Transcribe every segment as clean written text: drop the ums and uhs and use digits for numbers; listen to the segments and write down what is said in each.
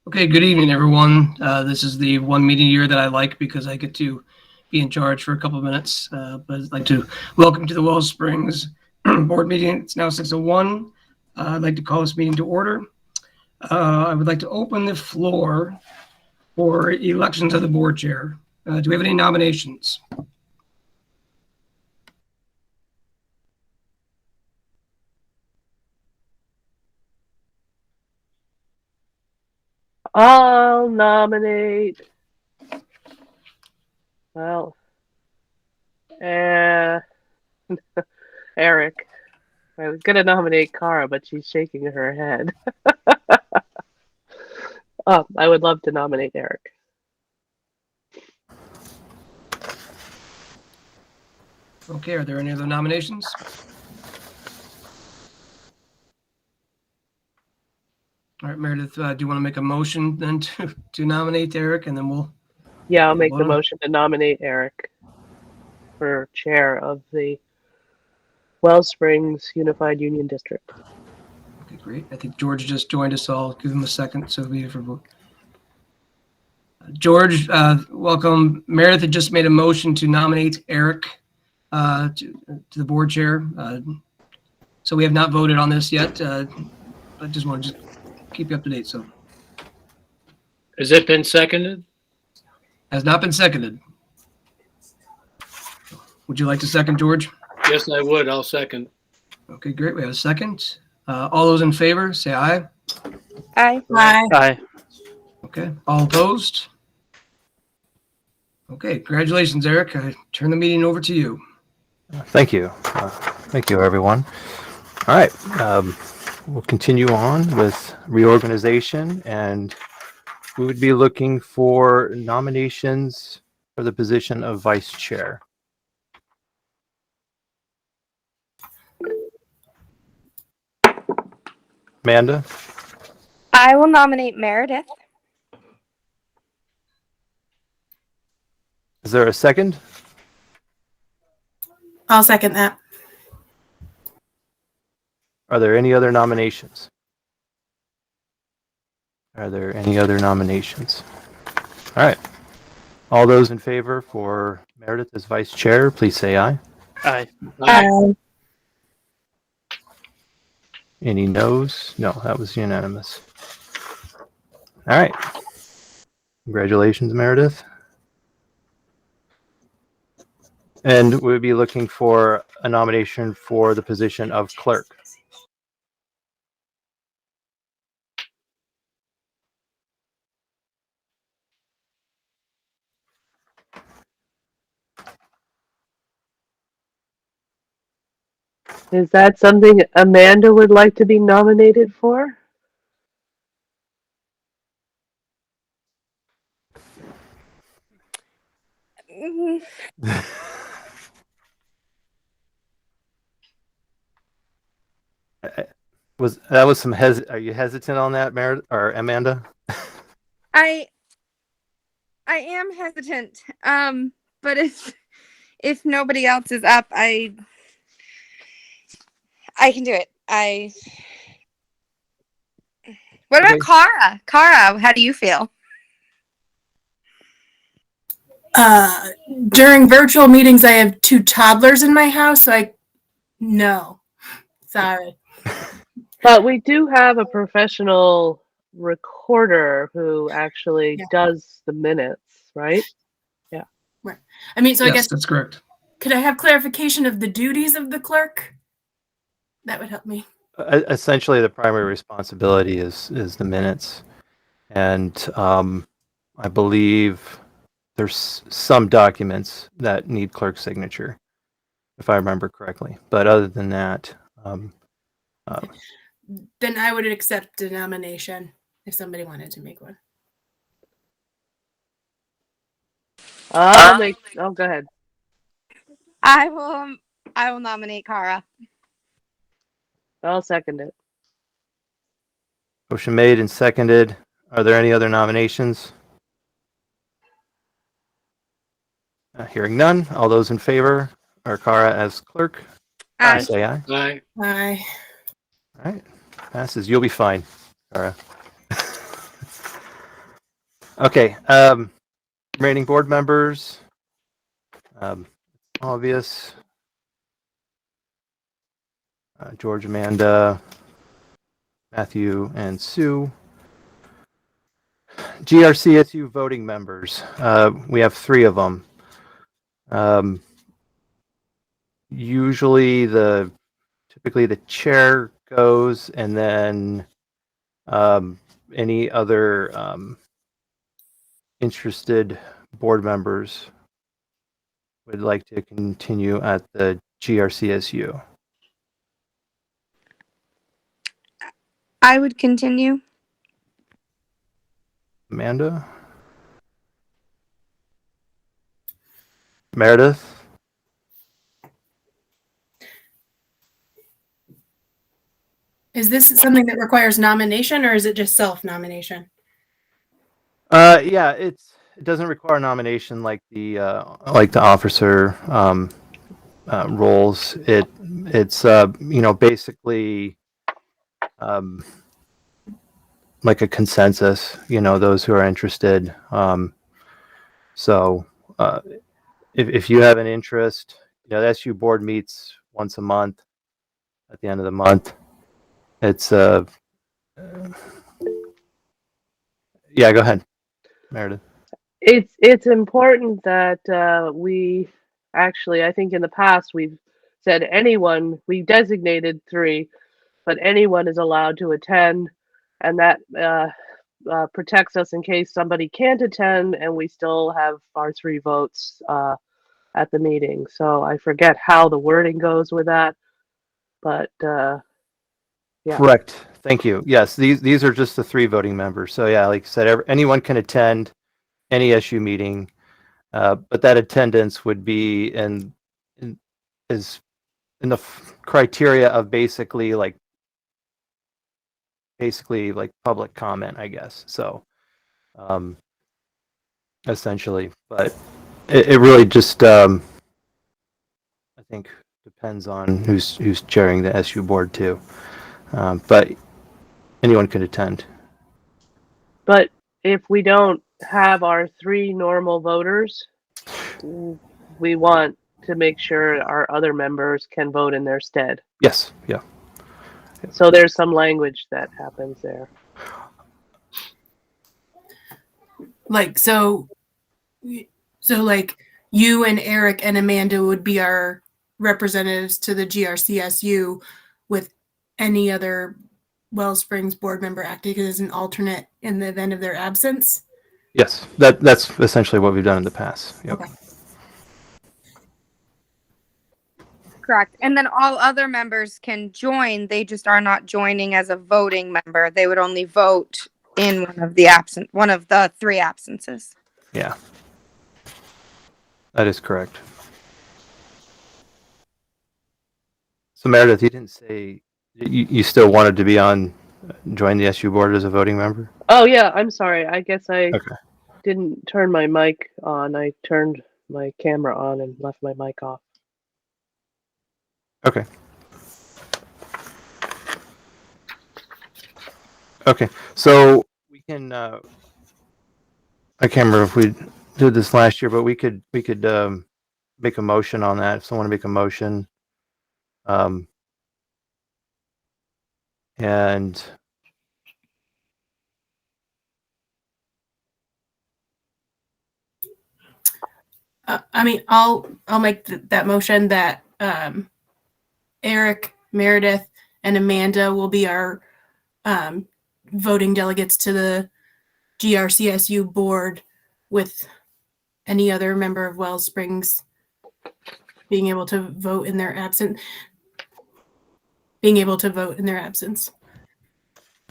Okay, good evening, everyone. This is the one meeting a year that I like because I get to be in charge for a couple of minutes. But I'd like to welcome to the Wellsprings board meeting. It's now 6:01. I'd like to call this meeting to order. I would like to open the floor for elections of the board chair. Do we have any nominations? I'll nominate, well, Eric. I was going to nominate Cara, but she's shaking her head. I would love to nominate Eric. Okay, are there any other nominations? All right, Meredith, do you want to make a motion then to nominate Eric, and then we'll... Yeah, I'll make the motion to nominate Eric for chair of the Wellsprings Unified Union District. Okay, great. I think George just joined us, so I'll give him a second so we for vote. George, welcome. Meredith had just made a motion to nominate Eric to the board chair. So we have not voted on this yet. I just want to keep you up to date. So, has it been seconded? Has not been seconded. Would you like to second, George? Yes, I would. I'll second. Okay, great. We have a second. All those in favor, say aye. Aye. Aye. Aye. Okay. All opposed? Okay. Congratulations, Eric. I turn the meeting over to you. Thank you. Thank you, everyone. All right. We'll continue on with reorganization, and we would be looking for nominations for the position of vice chair. Amanda? I will nominate Meredith. Is there a second? I'll second that. Are there any other nominations? Are there any other nominations? All right. All those in favor for Meredith as vice chair, please say aye. Aye. Aye. Any noes? No, that was unanimous. All right. Congratulations, Meredith. And we'll be looking for a nomination for the position of clerk. Is that something Amanda would like to be nominated for? Was some are you hesitant on that, Meredith or Amanda? I am hesitant. But if nobody else is up, I can do it. What about Cara? Cara, how do you feel? During virtual meetings, I have 2 toddlers in my house, so no. Sorry. But we do have a professional recorder who actually does the minutes, right? Yeah. Right. I mean, so yes, I guess that's correct. Could I have clarification of the duties of the clerk? That would help me. Essentially, the primary responsibility is the minutes, and I believe there's some documents that need clerk's signature, if I remember correctly. But other than that, then I would accept a nomination if somebody wanted to make one. Oh, go ahead. I will nominate Cara. I'll second it. motion made and seconded. Are there any other nominations? Hearing none. All those in favor are Cara as clerk. Aye. Say aye. Aye. Aye. All right. Passes. You'll be fine, Cara. Okay. Remaining board members. Obvious. George, Amanda, Matthew, and Sue. GRCSU voting members. We have 3 of them. Usually typically the chair goes, and then any other interested board members would like to continue at the GRCSU. I would continue. Amanda? Meredith? Is this something that requires nomination or is it just self-nomination? Yeah, it doesn't require nomination like the officer roles. It's basically like a consensus. Those who are interested. So if you have an interest, the SU board meets once a month at the end of the month. It's yeah, go ahead, Meredith. It's important that we actually, I think in the past we've said anyone, we designated 3, but anyone is allowed to attend, and that protects us in case somebody can't attend and we still have our 3 votes at the meeting. So I forget how the wording goes with that, but yeah. Correct. Thank you. Yes, these are just the 3 voting members. So yeah, like I said, anyone can attend any SU meeting, but that attendance would be in the criteria of basically like public comment, I guess. So essentially, but it really just I think depends on who's chairing the SU board too. But anyone could attend. But if we don't have our 3 normal voters, we want to make sure our other members can vote in their stead. Yes. Yeah. So there's some language that happens there. Like, so like you and Eric and Amanda would be our representatives to the GRCSU, with any other Wellsprings board member acting as an alternate in the event of their absence? Yes. That's essentially what we've done in the past. Yep. Okay. Correct. And then all other members can join. They just are not joining as a voting member. They would only vote in one of the 3 absences. Yeah. That is correct. So Meredith, you didn't say you still wanted to be join the SU board as a voting member? Oh yeah, I'm sorry. I guess I Okay. didn't turn my mic on. I turned my camera on and left my mic off. Okay. Okay. So we can. I can't remember if we did this last year, but we could make a motion on that. If someone want to make a motion, and I mean, I'll make that motion that Eric, Meredith, and Amanda will be our voting delegates to the GRCSU board, with any other member of Wellsprings being able to vote in their absence.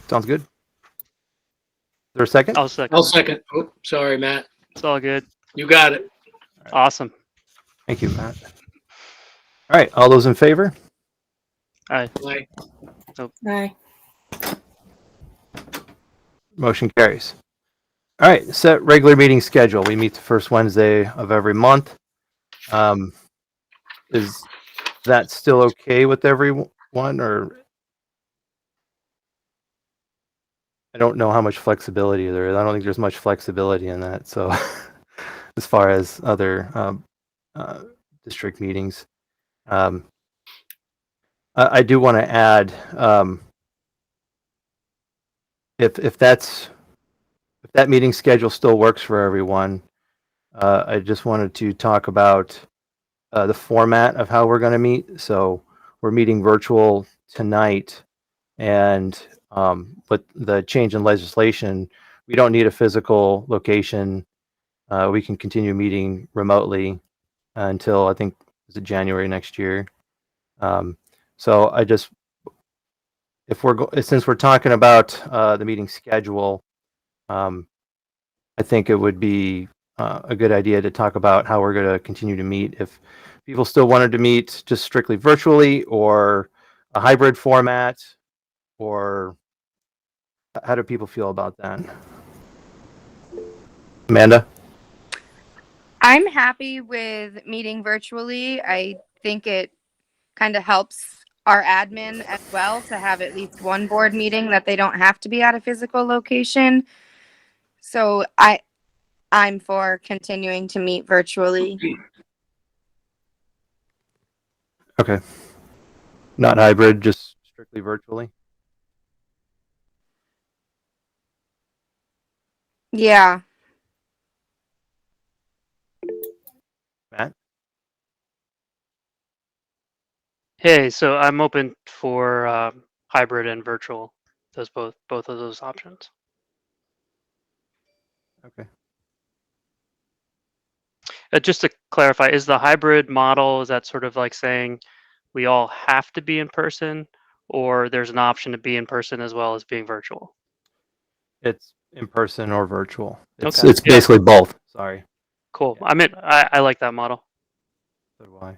sounds good. Is there a second? I'll second. I'll second. Oh, sorry, Matt. It's all good. You got it. Awesome. Thank you, Matt. All right. All those in favor? Aye. Aye. Aye. Motion carries. All right, set regular meeting schedule. We meet the first Wednesday of every month. Is that still okay with everyone, or I don't know how much flexibility there is. I don't think there's much flexibility in that. So as far as other district meetings, I do want to add, if that meeting schedule still works for everyone, I just wanted to talk about the format of how we're going to meet. So we're meeting virtual tonight, and with the change in legislation, we don't need a physical location. We can continue meeting remotely until I think is it January next year. So I just, since we're talking about the meeting schedule, I think it would be a good idea to talk about how we're going to continue to meet. If people still wanted to meet just strictly virtually, or a hybrid format, or how do people feel about that? Amanda? I'm happy with meeting virtually. I think it kind of helps our admin as well to have at least one board meeting that they don't have to be at a physical location. So I'm for continuing to meet virtually. Okay. Not hybrid, just strictly virtually? Yeah. Matt? Hey, so I'm open for hybrid and virtual. Those both of those options. Okay. Just to clarify, is the hybrid model, is that sort of like saying we all have to be in person, or there's an option to be in person as well as being virtual? It's in person or virtual. It's Okay. it's Yeah. basically both. Sorry. Cool. Yeah. I like that model. So do I.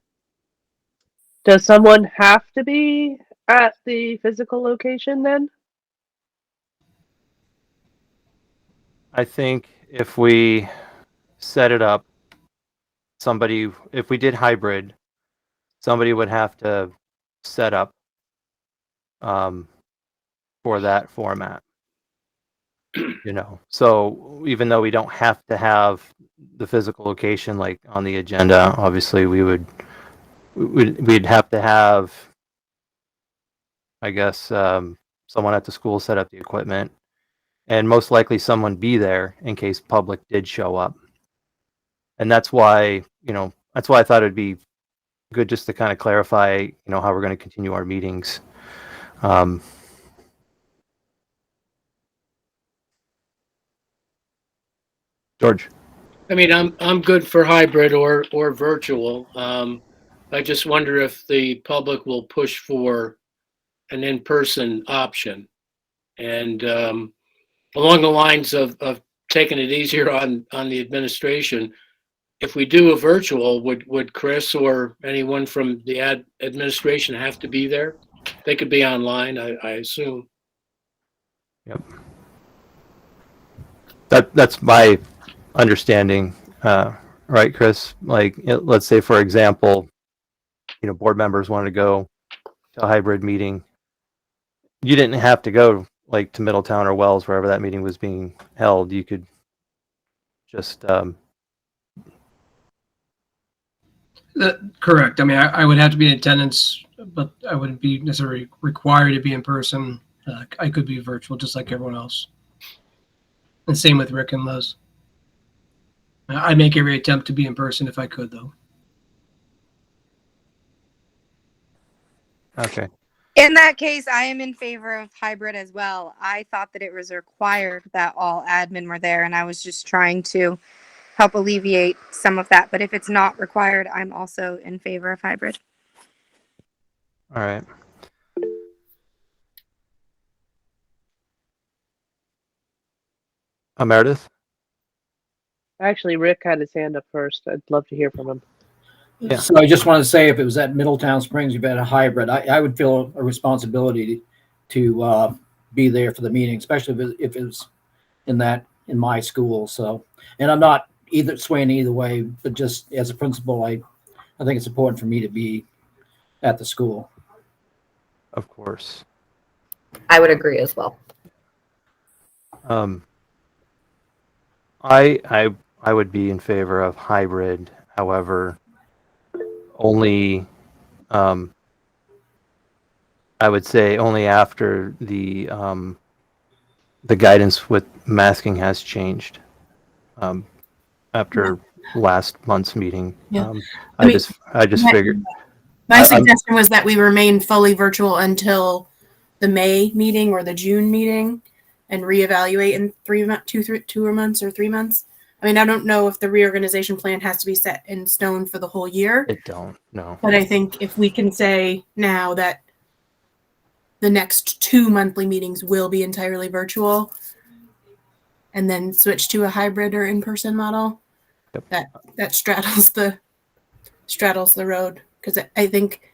Does someone have to be at the physical location then? I think if we set it up, if we did hybrid, somebody would have to set up for that format. So even though we don't have to have the physical location like on the agenda, obviously we'd have to have, I guess, someone at the school set up the equipment, and most likely someone be there in case public did show up. And that's why I thought it'd be good just to kind of clarify, how we're going to continue our meetings. George? I mean, I'm good for hybrid or virtual. I just wonder if the public will push for an in-person option, and along the lines of taking it easier on the administration. If we do a virtual, would Chris or anyone from the administration have to be there? They could be online, I assume. Yep. That's my understanding, right, Chris? Like, let's say, for example, board members wanted to go to a hybrid meeting. You didn't have to go like to Middletown or Wells, wherever that meeting was being held. You could just Correct. I mean, I would have to be in attendance, but I wouldn't be necessarily required to be in person. I could be virtual just like everyone else. And same with Rick and Liz. I'd make every attempt to be in person if I could, though. okay. In that case, I am in favor of hybrid as well. I thought that it was required that all admin were there, and I was just trying to help alleviate some of that. But if it's not required, I'm also in favor of hybrid. All right. Meredith? Actually, Rick had his hand up first. I'd love to hear from him. Yeah. So I just want to say, if it was at Middletown Springs, you've had a hybrid, I would feel a responsibility to be there for the meeting, especially if it was in my school. So, and I'm not swaying either way, but just as a principal, I think it's important for me to be at the school. Of course. I would agree as well. Um, I would be in favor of hybrid. However, only I would say only after the guidance with masking has changed. After last month's meeting, Yeah. I mean, just my- figured. My I'm- suggestion was that we remain fully virtual until the May meeting or the June meeting and reevaluate in 2 months or 3 months. I mean, I don't know if the reorganization plan has to be set in stone for the whole year, It don't, no. but I think if we can say now that the next 2 monthly meetings will be entirely virtual and then switch to a hybrid or in-person model, Yep. that straddles the road. Because I think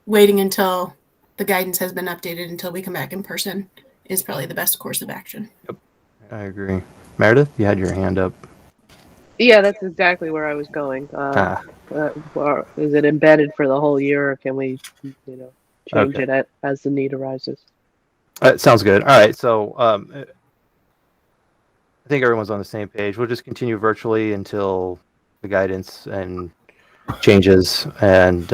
waiting until the guidance has been updated until we come back in person is probably the best course of action. I agree. Meredith, you had your hand up. Yeah, that's exactly where I was going. Or is it embedded for the whole year, or can we, change Okay. it as the need arises? Sounds good. All right. So I think everyone's on the same page. We'll just continue virtually until the guidance and changes and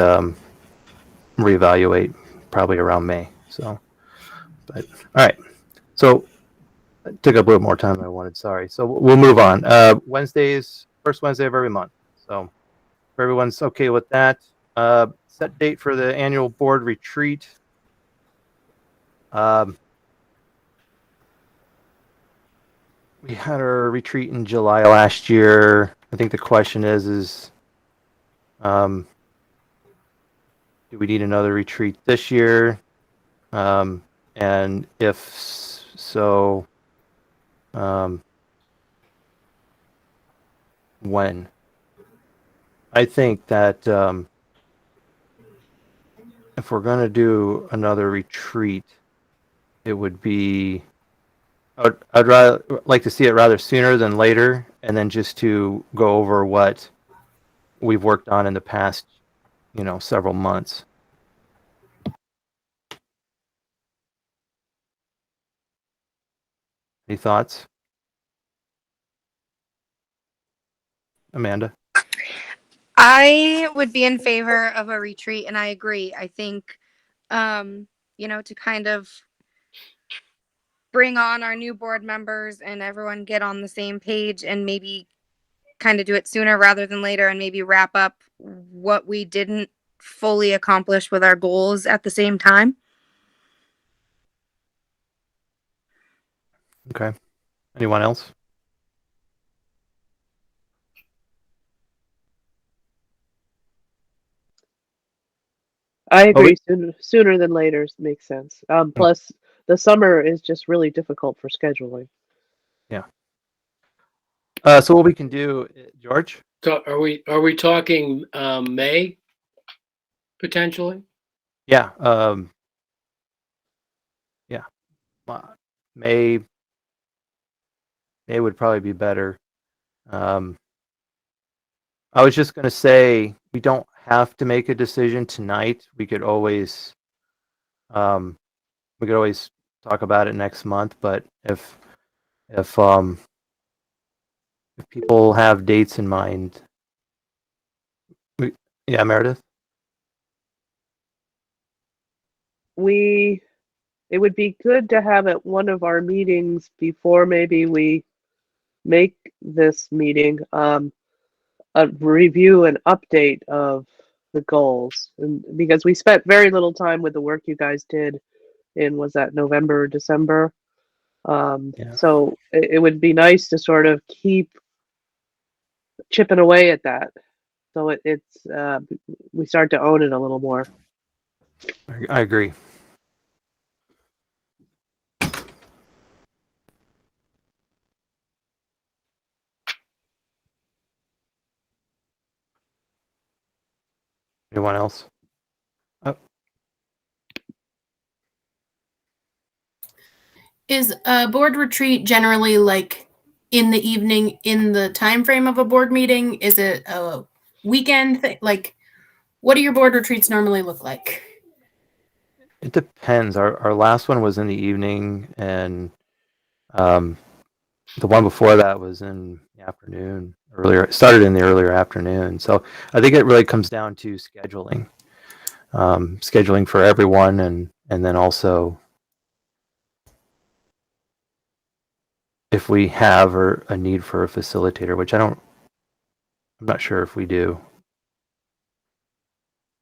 reevaluate probably around May. So, but all right. So it took up a little more time than I wanted. Sorry. So we'll move on. Wednesdays, first Wednesday of every month. So if everyone's okay with that, set date for the annual board retreat. We had our retreat in July last year. I think the question is, do we need another retreat this year? And if so, when? I think that if we're going to do another retreat, it would be, I'd rather like to see it rather sooner than later, and then just to go over what we've worked on in the past, several months. Any thoughts? Amanda? I would be in favor of a retreat, and I agree. I think, to kind of bring on our new board members and everyone get on the same page and maybe kind of do it sooner rather than later and maybe wrap up what we didn't fully accomplish with our goals at the same time. Okay. Anyone else? I agree. Sooner than later makes sense. Plus, the summer is just really difficult for scheduling. Yeah. So what we can do, George? So are we talking May potentially? Yeah. Yeah. May would probably be better. I was just going to say we don't have to make a decision tonight. We could always talk about it next month. But if people have dates in mind, yeah, Meredith. It would be good to have at one of our meetings before maybe we make this meeting, a review and update of the goals. And because we spent very little time with the work you guys did was that November or December? Yeah. So it would be nice to sort of keep chipping away at that. So we start to own it a little more. I agree. Anyone else? Is a board retreat generally like in the evening in the time frame of a board meeting? Is it a weekend thing? Like, what do your board retreats normally look like? It depends. Our last one was in the evening, and The one before that was in the afternoon, earlier, started in the earlier afternoon. So I think it really comes down to scheduling, scheduling for everyone, and then also if we have a need for a facilitator, which I'm not sure if we do,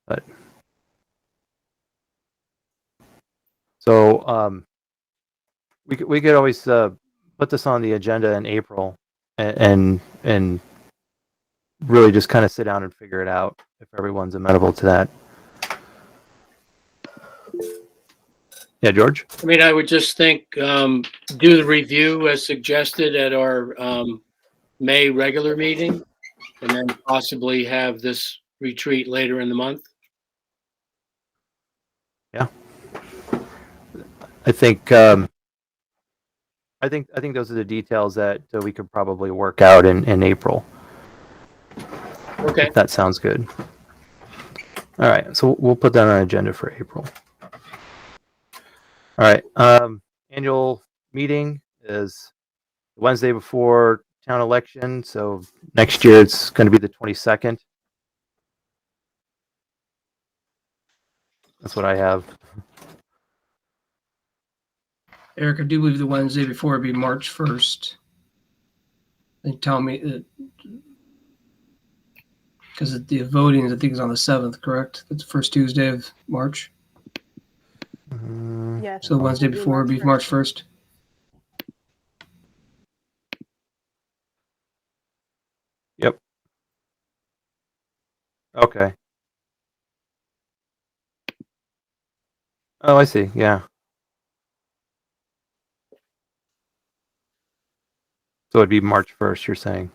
but so we could always put this on the agenda in April and really just kind of sit down and figure it out if everyone's amenable to that. Yeah, George? I mean, I would just think, do the review as suggested at our May regular meeting, and then possibly have this retreat later in the month. I think those are the details that we could probably work out in April. Okay. If that sounds good. All right, so we'll put that on agenda for April. All right, annual meeting is Wednesday before town election, so next year it's going to be the 22nd. That's what I have. Eric, I do believe the Wednesday before would be March 1st. They tell me that because the voting, I think, is on the 7th, correct? That's the first Tuesday of March. Yes. So the Wednesday it'll be before would be March 1st. Yep. Okay. Oh, I see. Yeah. So it'd be March 1st, you're saying?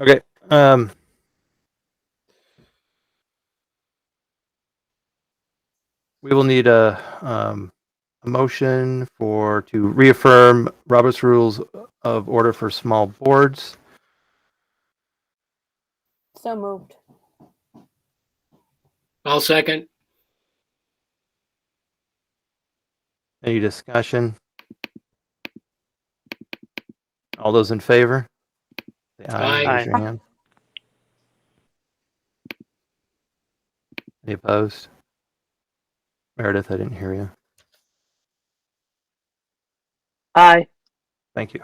Okay. We will need a motion to reaffirm Robert's Rules of Order for small boards. So moved. I'll second. Any discussion? All those in favor? Say aye. Aye. Raise your hand. Any opposed? Meredith, I didn't hear you. Aye. Thank you.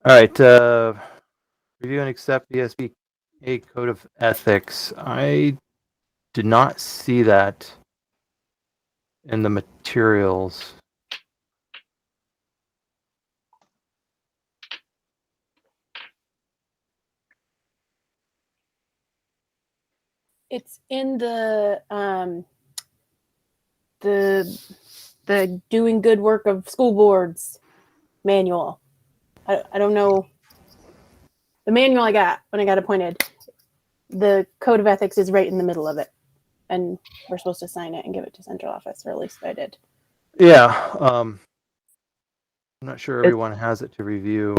All right. Review and accept the SBA Code of Ethics. I did not see that in the materials. It's in the doing good work of school boards manual. I don't know. The manual I got when I got appointed, the code of ethics is right in the middle of it. And we're supposed to sign it and give it to central office, or at least I did. Yeah. I'm not sure everyone has it to review.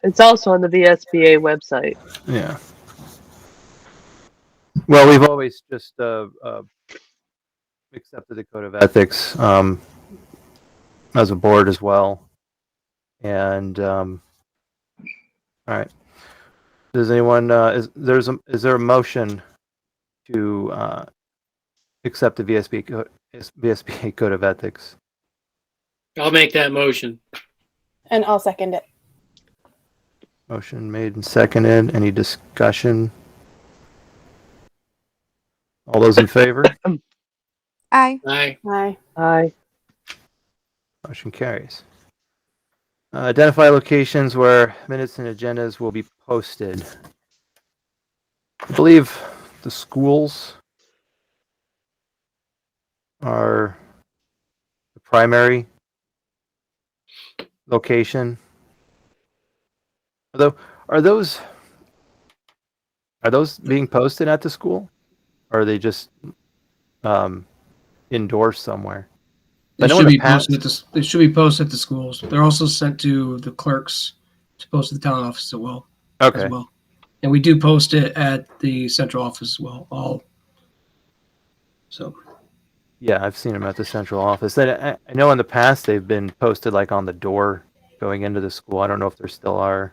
It's also on the VSBA website. Yeah. Well, we've always just accepted the Code of Ethics as a board as well. And all right. Does anyone is there a motion to accept the VSBA Code of Ethics? I'll make that motion. And I'll second it. Motion made and seconded. Any discussion? All those in favor? Aye. Aye. Aye. Aye. Motion carries. Identify locations where minutes and agendas will be posted. I believe the schools are the primary location. Although, are those being posted at the school, or are they just indoors somewhere? I They know should in the be past, posted at they should be posted at the schools. They're also sent to the clerks to post at the town office as okay, well. And we do post it at the central office as well. So yeah, I've seen them at the central office. And I know in the past they've been posted like on the door going into the school. I don't know if there still are.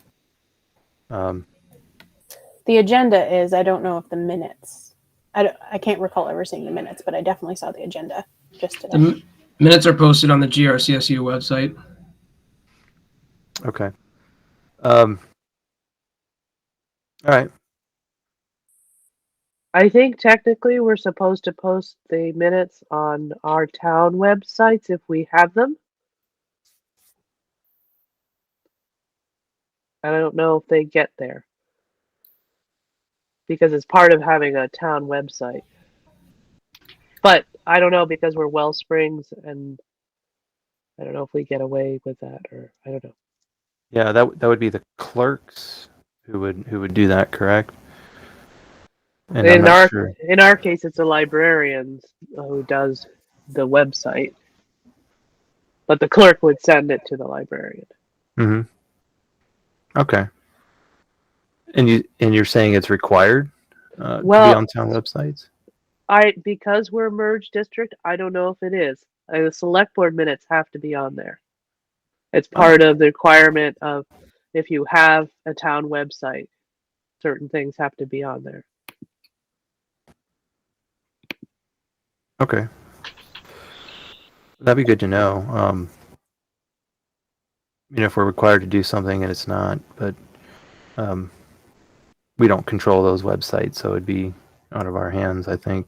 The agenda is, I don't know if the minutes, I can't recall ever seeing the minutes, but I definitely saw the agenda just today. the minutes are posted on the GRCSU website. Okay. All right. I think technically we're supposed to post the minutes on our town websites if we have them. I don't know if they get there because it's part of having a town website. But I don't know because we're Wellsprings, and I don't know if we get away with that, or I don't know. Yeah, that would be the clerks who would do that, correct? And I'm not sure. In our case, it's the librarians who does the website, but the clerk would send it to the librarian. Mm-hmm. Okay. And you're saying it's required to be Well, on town websites? because we're a merged district, I don't know if it is. The select board minutes have to be on there. It's part of the requirement of if you have a town website, certain things have to be on there. Okay. That'd be good to know. If we're required to do something and it's not, but we don't control those websites, so it'd be out of our hands, I think.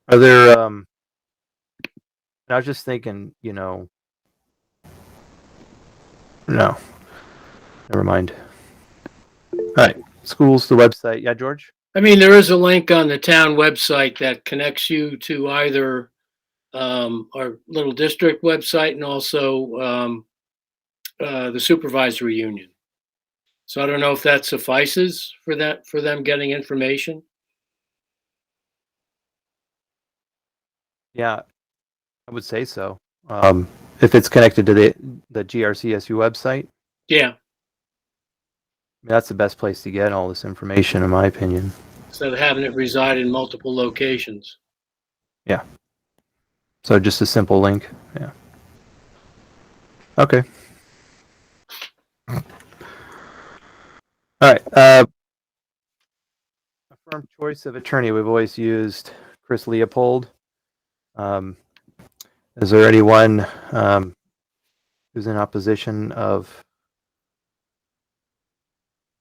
Are there, I was just thinking, no, never mind. All right, schools, the website. Yeah, George? I mean, there is a link on the town website that connects you to either our little district website and also the supervisory union. So I don't know if that suffices for them getting information. Yeah, I would say so. If it's connected to the GRCSU website, Yeah, that's the best place to get all this information, in my opinion. instead of having it reside in multiple locations. Yeah. So just a simple link. Yeah. Okay. All right. Affirmed choice of attorney. We've always used Chris Leopold. Is there anyone who's in opposition of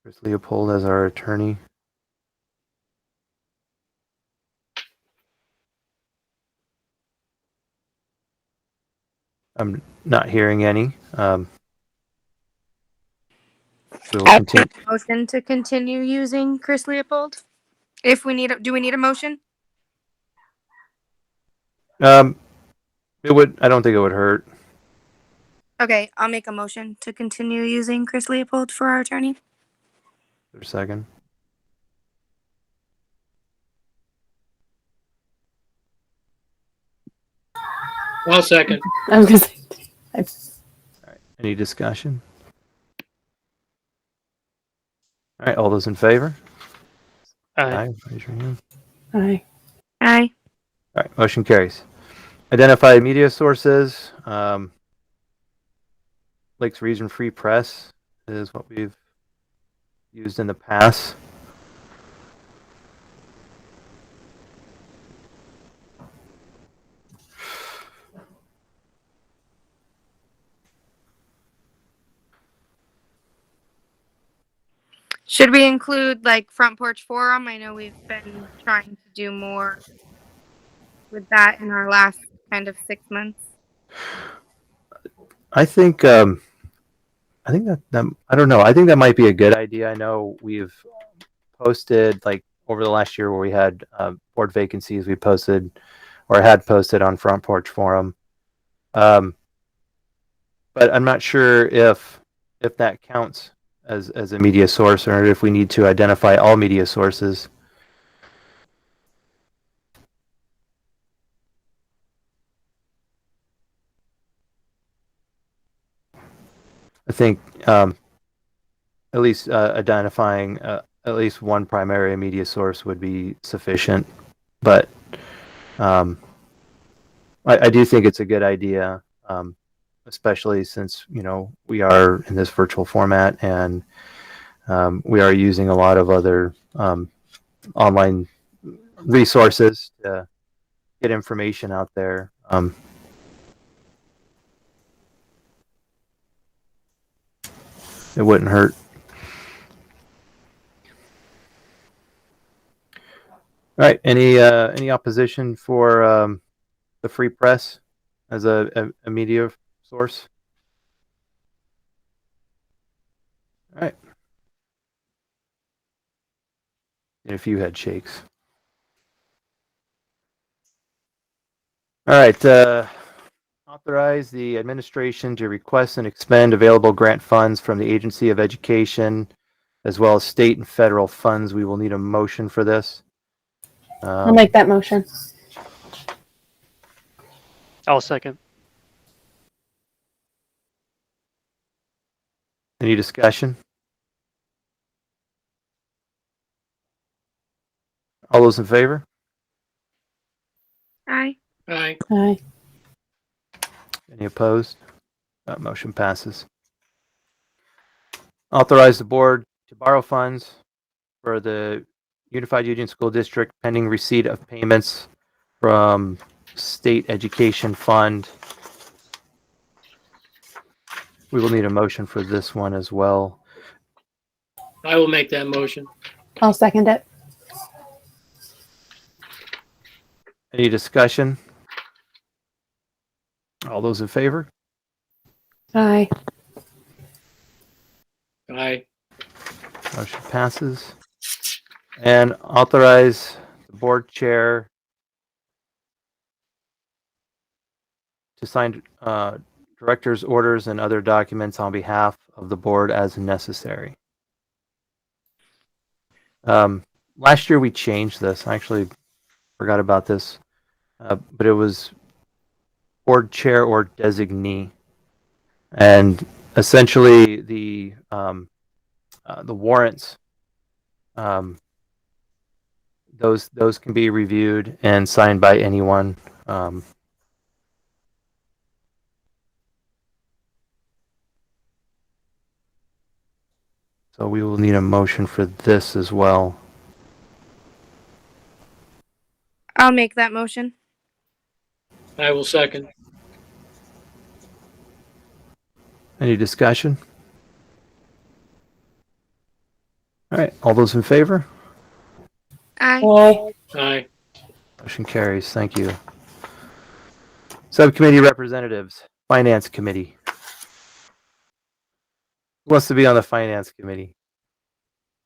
Chris Leopold as our attorney? I'm not hearing any. We'll I'll continue. take a motion to continue using Chris Leopold. If we need, do we need a motion? It would. I don't think it would hurt. Okay, I'll make a motion to continue using Chris Leopold for our attorney. For a second. I'll second. I was gonna say, All right. Any discussion? All right. All those in favor? Aye. Raise your hand. aye. Aye. All right. Motion carries. Identify media sources. Lakes Region Free Press is what we've used in the past. Should we include like Front Porch Forum? I know we've been trying to do more with that in our last kind of 6 months. I think that I don't know. I think that might be a good idea. I know we've posted like over the last year where we had board vacancies. We posted or had posted on Front Porch Forum, but I'm not sure if that counts as a media source or if we need to identify all media sources. I think at least identifying at least one primary media source would be sufficient. But I do think it's a good idea, especially since, you know, we are in this virtual format and we are using a lot of other online resources to get information out there. It wouldn't hurt. All right. Any opposition for the free press as a media source? All right. And a few head shakes. All right. Authorize the administration to request and expend available grant funds from the Agency of Education, as well as state and federal funds. We will need a motion for this. I'll make that motion. I'll second. Any discussion? All those in favor? Aye. Aye. Aye. Any opposed? That motion passes. Authorize the board to borrow funds for the Unified Union School District pending receipt of payments from State Education Fund. We will need a motion for this one as well. I will make that motion. I'll second it. Any discussion? All those in favor? Aye. Aye. Motion passes. And authorize the board chair to sign director's orders and other documents on behalf of the board as necessary. Last year we changed this. I actually forgot about this, but it was board chair or designee, and essentially the warrants, those can be reviewed and signed by anyone. So we will need a motion for this as well. I'll make that motion. I will second. Any discussion? All right, all those in favor? Aye. Aye. Aye. Motion carries. Thank you. Subcommittee representatives, Finance Committee. Who wants to be on the Finance Committee?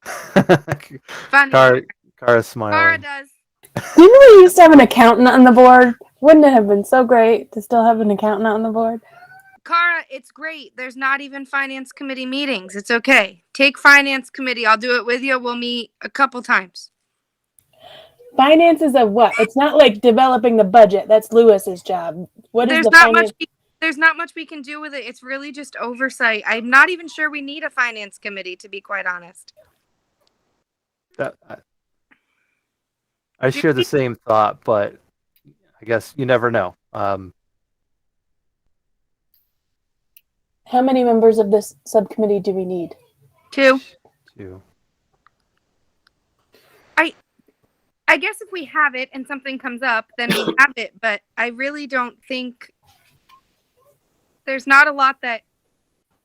Funny. Kara's Cara smiling. does. Didn't we used to have an accountant on the board? Wouldn't it have been so great to still have an accountant on the board? Cara, it's great. There's not even finance committee meetings. It's okay. Take finance committee. I'll do it with you. We'll meet a couple times. Finances of what? It's not like developing the budget. That's Lewis's job. What is There's the not finance? much. There's not much we can do with it. It's really just oversight. I'm not even sure we need a finance committee, to be quite honest. I share the same thought, but I guess you never know. How many members of this subcommittee do we need? 2. Two. I guess if we have it and something comes up, then we have it. But I really don't think there's not a lot that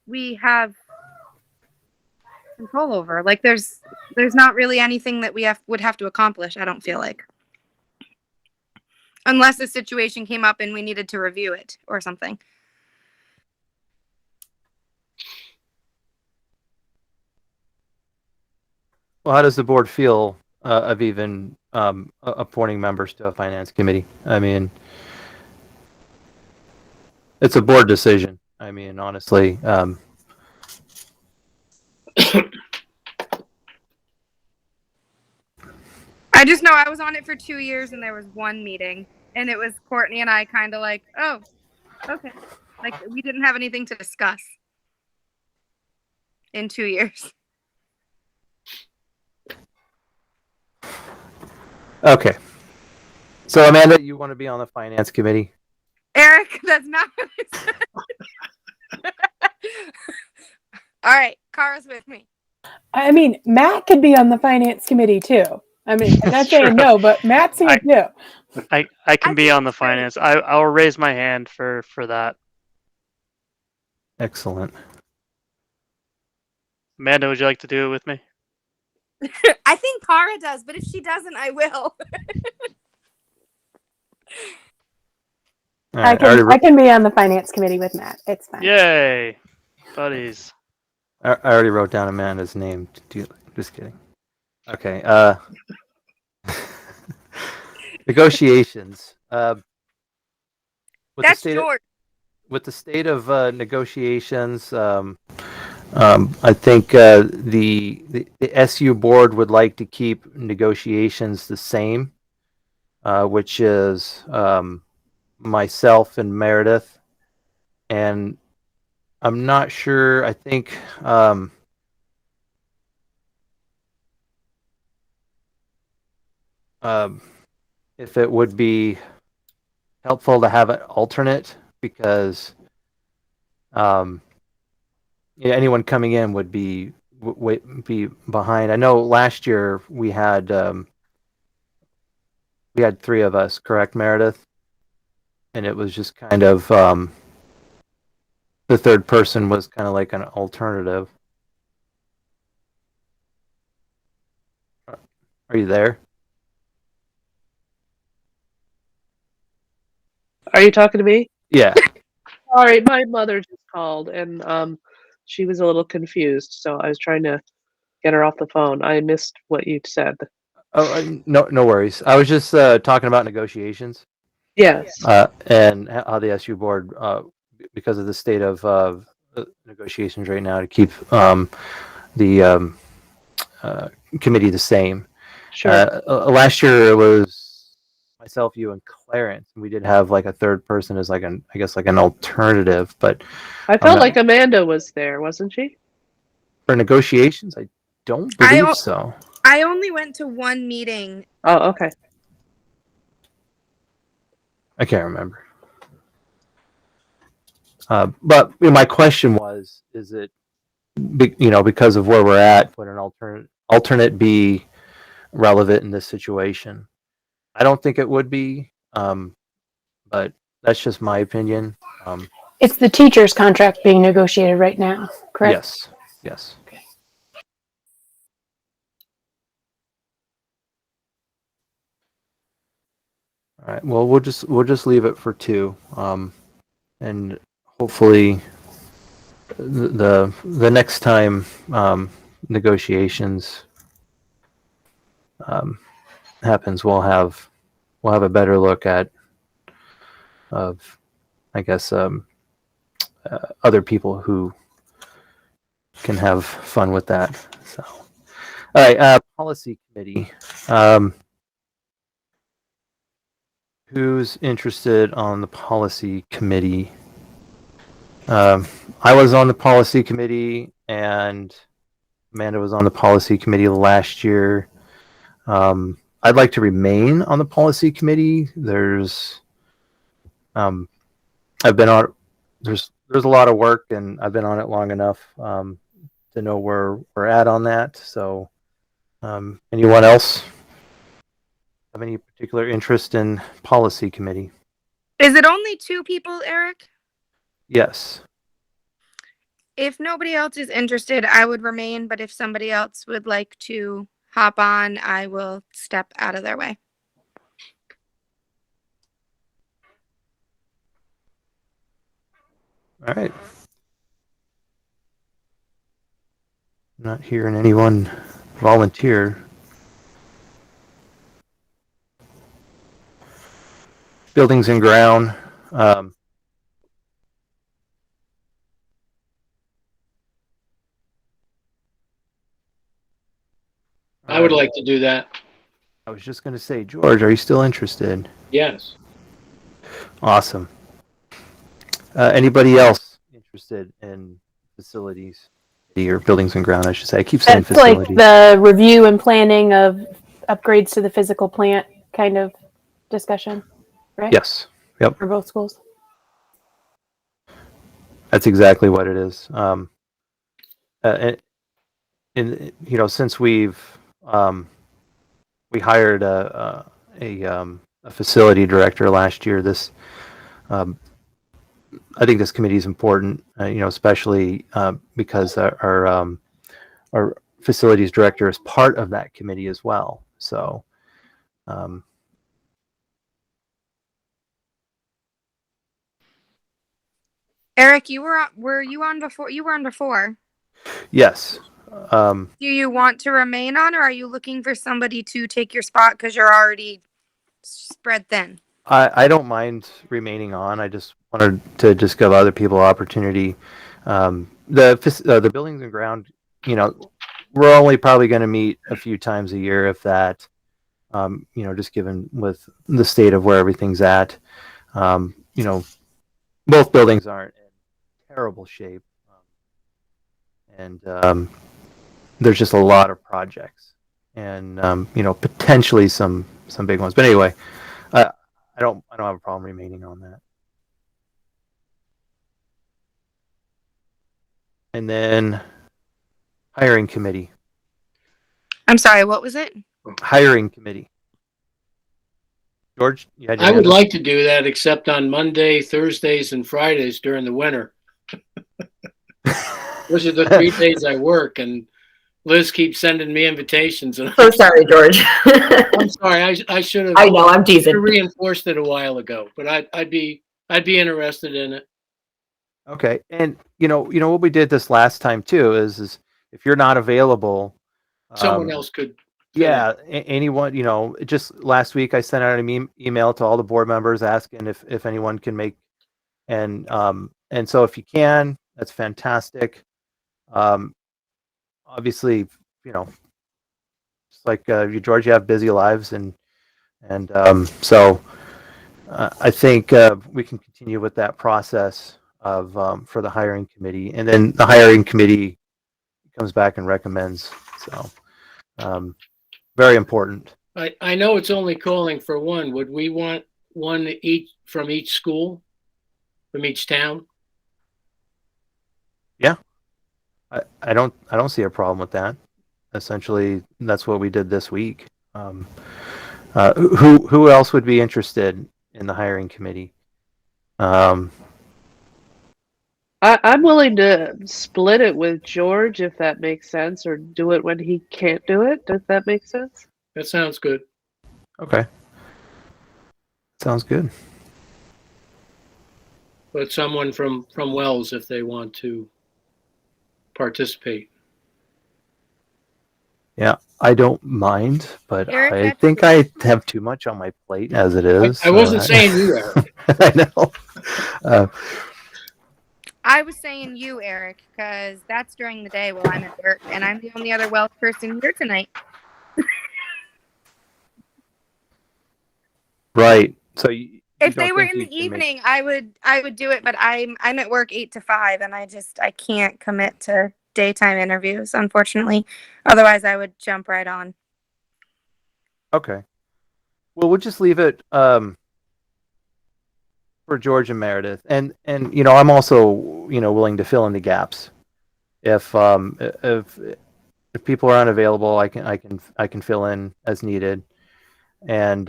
we have control over. Like there's not really anything that we would have to accomplish. I don't feel like, unless a situation came up and we needed to review it or something. Well, how does the board feel of even appointing members to a finance committee? I mean, it's a board decision. I mean, honestly, I just know I was on it for 2 years and there was one meeting and it was Courtney and I kind of like, oh, okay. Like we didn't have anything to discuss. in 2 years. Okay. So Amanda, you want to be on the finance committee? Eric, that's not what I said. All right, Kara's with me. I mean, Matt could be on the finance committee too. I mean, I'm not saying True. no, but Matt's here too. I can I be think on the it's great. finance. I'll raise my hand for that. Excellent. Amanda, would you like to do it with me? I think Kara does, but if she doesn't, I will. All right, I can be on the finance committee with Matt. It's fine. Yay, buddies. I already wrote down Amanda's name. Just kidding. Okay. Negotiations. With That's the state George. with the state of negotiations, I think the SU board would like to keep negotiations the same, which is myself and Meredith, and I'm not sure. I think if it would be helpful to have an alternate, because anyone coming in would be behind. I know last year we had 3 of us, correct, Meredith? And it was just kind of the third person was kind of like an alternative. Are you there? Are you talking to me? Yeah. Sorry, my mother just called and she was a little confused, so I was trying to get her off the phone. I missed what you said. Oh, no worries. I was just talking about negotiations. Yes. And how the SU board, because of the state of negotiations right now, to keep the committee the same. Sure. Last year it was myself, you, and Clarence. We did have like a third person as like I guess like an alternative, but I felt like Amanda was there, wasn't she? for negotiations, I don't believe so. I only went to one meeting. Oh, okay. I can't remember. But my question was, is it, because of where we're at, would an alternate be relevant in this situation? I don't think it would be, but that's just my opinion. It's the teacher's contract being negotiated right now, correct? Yes. All right. Well, we'll just leave it for 2, and hopefully the next time negotiations happens, we'll have a better look at I guess other people who can have fun with that. So, all right, policy committee. Who's interested on the policy committee? I was on the policy committee, and Amanda was on the policy committee last year. I'd like to remain on the policy committee. I've been on. There's a lot of work, and I've been on it long enough to know where we're at on that. So, anyone else have any particular interest in policy committee? Is it only 2 people, Eric? Yes. If nobody else is interested, I would remain, but if somebody else would like to hop on, I will step out of their way. All right. Not hearing anyone volunteer. Buildings and ground. I would like to do that. I was just going to say, George, are you still interested? Yes. Awesome. Anybody else interested in facilities? or buildings and ground, I should say. I keep saying That's like facility. the review and planning of upgrades to the physical plant kind of discussion, right? Yes. Yep. For both schools. That's exactly what it is. And since we hired a facility director last year, I think this committee is important. Especially because our facilities director is part of that committee as well. So. Eric, were you on before? You were on before. Yes. Do you want to remain on, or are you looking for somebody to take your spot because you're already spread thin? I don't mind remaining on. I just wanted to just give other people opportunity. The buildings and ground, we're only probably going to meet a few times a year, if that. Just given with the state of where everything's at. Both buildings aren't in terrible shape, and there's just a lot of projects, and potentially some big ones. But anyway. I don't have a problem remaining on that. And then hiring committee. I'm sorry, what was it? Hiring committee. George, you had your I would hand up? like to do that, except on Monday, Thursdays, and Fridays during the winter. Those are the 3 days I work, and Liz keeps sending me invitations. And So sorry, George. I'm sorry. I should have. I know, I'm teasing. Reinforced it a while ago, but I'd be interested in it. Okay, and what we did this last time too is if you're not available, Someone else could. Yeah, anyone. Just last week I sent out an email to all the board members asking if anyone can make, and so if you can, that's fantastic. Obviously, just like you, George, you have busy lives, and so I think we can continue with that process of for the hiring committee, and then the hiring committee comes back and recommends. So very important. I know it's only calling for one. Would we want one each from each school, from each town? Yeah. I don't see a problem with that. Essentially, that's what we did this week. Who else would be interested in the hiring committee? I'm willing to split it with George if that makes sense, or do it when he can't do it. Does that make sense? That sounds good. Okay. Sounds good. But someone from Wells, if they want to participate. Yeah, I don't mind, but Eric, I that's- think I have too much on my plate as it is. I wasn't saying you, Eric. I know. I was saying you, Eric, because that's during the day while I'm at work, and I'm the only other Welsh person here tonight. Right. So you If don't they were think in you the can make- evening, I would do it, but I'm at work 8 to 5, and I can't commit to daytime interviews, unfortunately. Otherwise, I would jump right on. Okay. Well, we'll just leave it for George and Meredith, and I'm also willing to fill in the gaps if people are unavailable. I can fill in as needed, and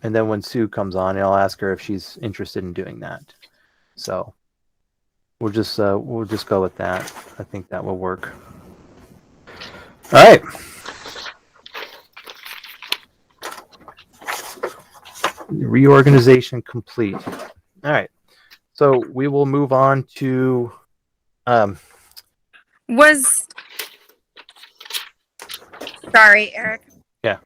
then when Sue comes on, I'll ask her if she's interested in doing that. So we'll just go with that. I think that will work. All right. Reorganization complete. All right. So we will move on to Sorry, Eric. Yeah.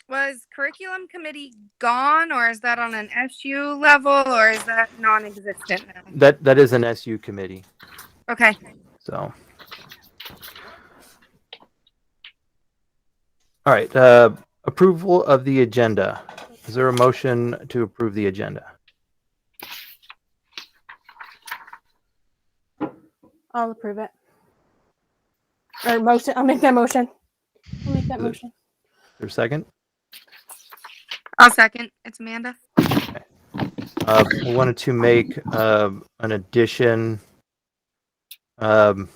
Was curriculum committee gone, or is that on an SU level, or is that non-existent now? that is an SU committee. Okay. So all right. Approval of the agenda. Is there a motion to approve the agenda? I'll approve it. Or motion. I'll make that motion. I'll make that Is it- motion. Your second? I'll second. It's Amanda. I wanted to make an addition to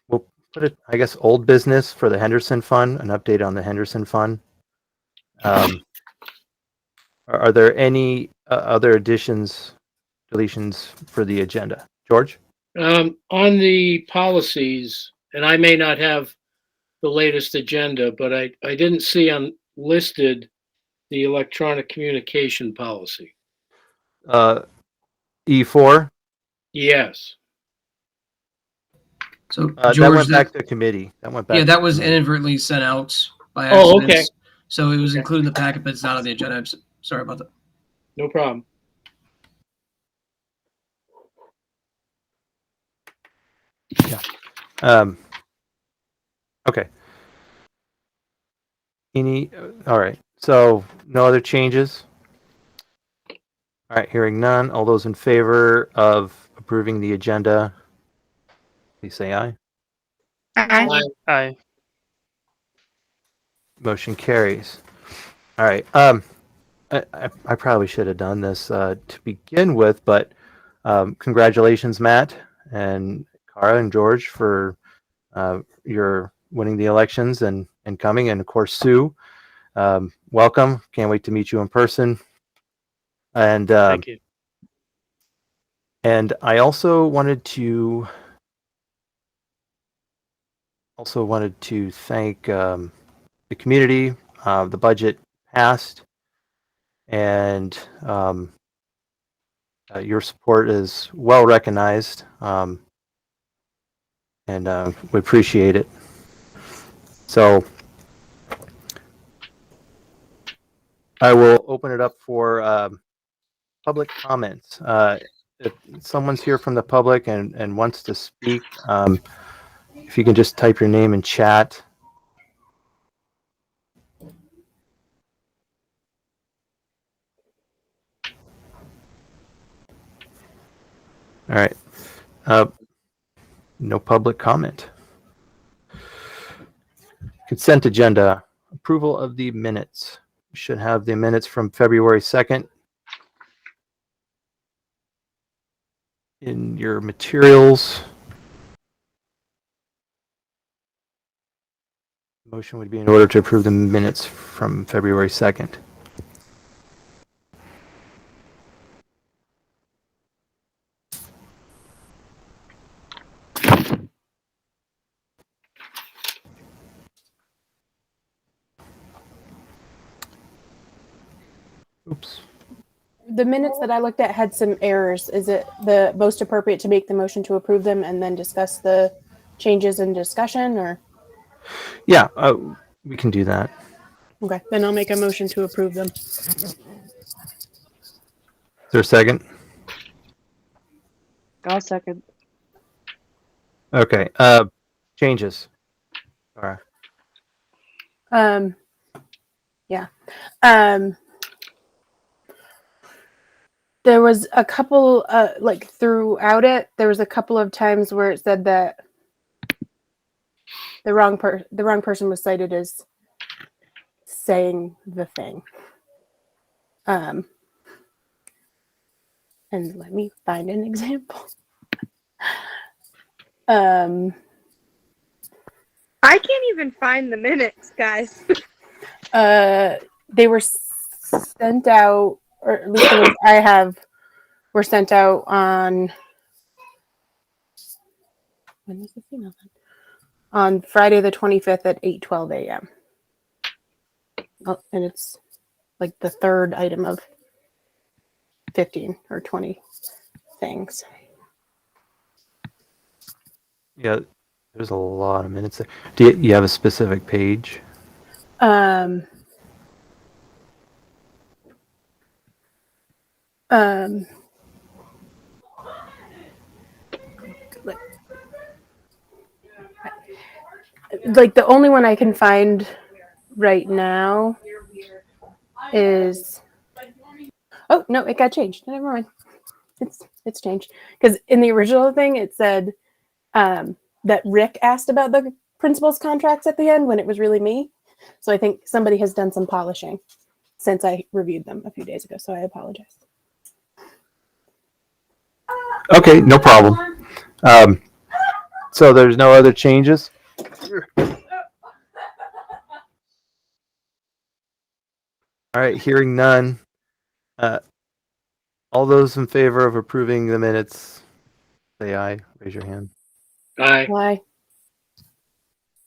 we'll put it, I guess, old business for the Henderson Fund, an update on the Henderson Fund. Are there any other additions, deletions for the agenda? George? On the policies, and I may not have the latest agenda, but I didn't see listed the electronic communication policy. E4? Yes. So That George, went back to committee. That went back. yeah, to that was committee. inadvertently sent out by Oh, accident. okay. So it was Okay. included in the packet, but it's not on the agenda. Sorry about that. No problem. Okay. All right. So no other changes? All right, hearing none. All those in favor of approving the agenda, please say aye. Aye. Aye. Motion carries. All right. I probably should have done this to begin with, but congratulations, Matt and Cara and George, for your winning the elections and coming, and of course Sue. Welcome. Can't wait to meet you in person. And Thank you. and I also wanted to thank the community. The budget passed, and your support is well recognized, and we appreciate it. So I will open it up for public comments. If someone's here from the public and wants to speak, if you can just type your name in chat. All right. No public comment. Consent agenda. Approval of the minutes. We should have the minutes from February 2nd in your materials. Motion would be in order to approve the minutes from February 2nd. Oops. The minutes that I looked at had some errors. Is it the most appropriate to make the motion to approve them and then discuss the changes in discussion, or? Yeah, we can do that. Okay, then I'll make a motion to approve them. Is there a second? I'll second. Okay. Changes. All right. Yeah. There was a couple, like throughout it, there was a couple of times where it said that the wrong person was cited as saying the thing. And let me find an example. I can't even find the minutes, guys. They were sent out, or at least the ones I have were sent out on, when was the email sent? On Friday the 25th at 8:12 a.m. Oh, and it's like the third item of 15 or 20 things. Yeah, there's a lot of minutes there. Do you have a specific page? Like the only one I can find right now is, oh no, it got changed. Never mind. It's it's changed. Because in the original thing, it said that Rick asked about the principal's contracts at the end when it was really me. So I think somebody has done some polishing since I reviewed them a few days ago. So I apologize. Okay, no problem. So there's no other changes? All right, hearing none. All those in favor of approving the minutes, say aye. Raise your hand. Aye. Why?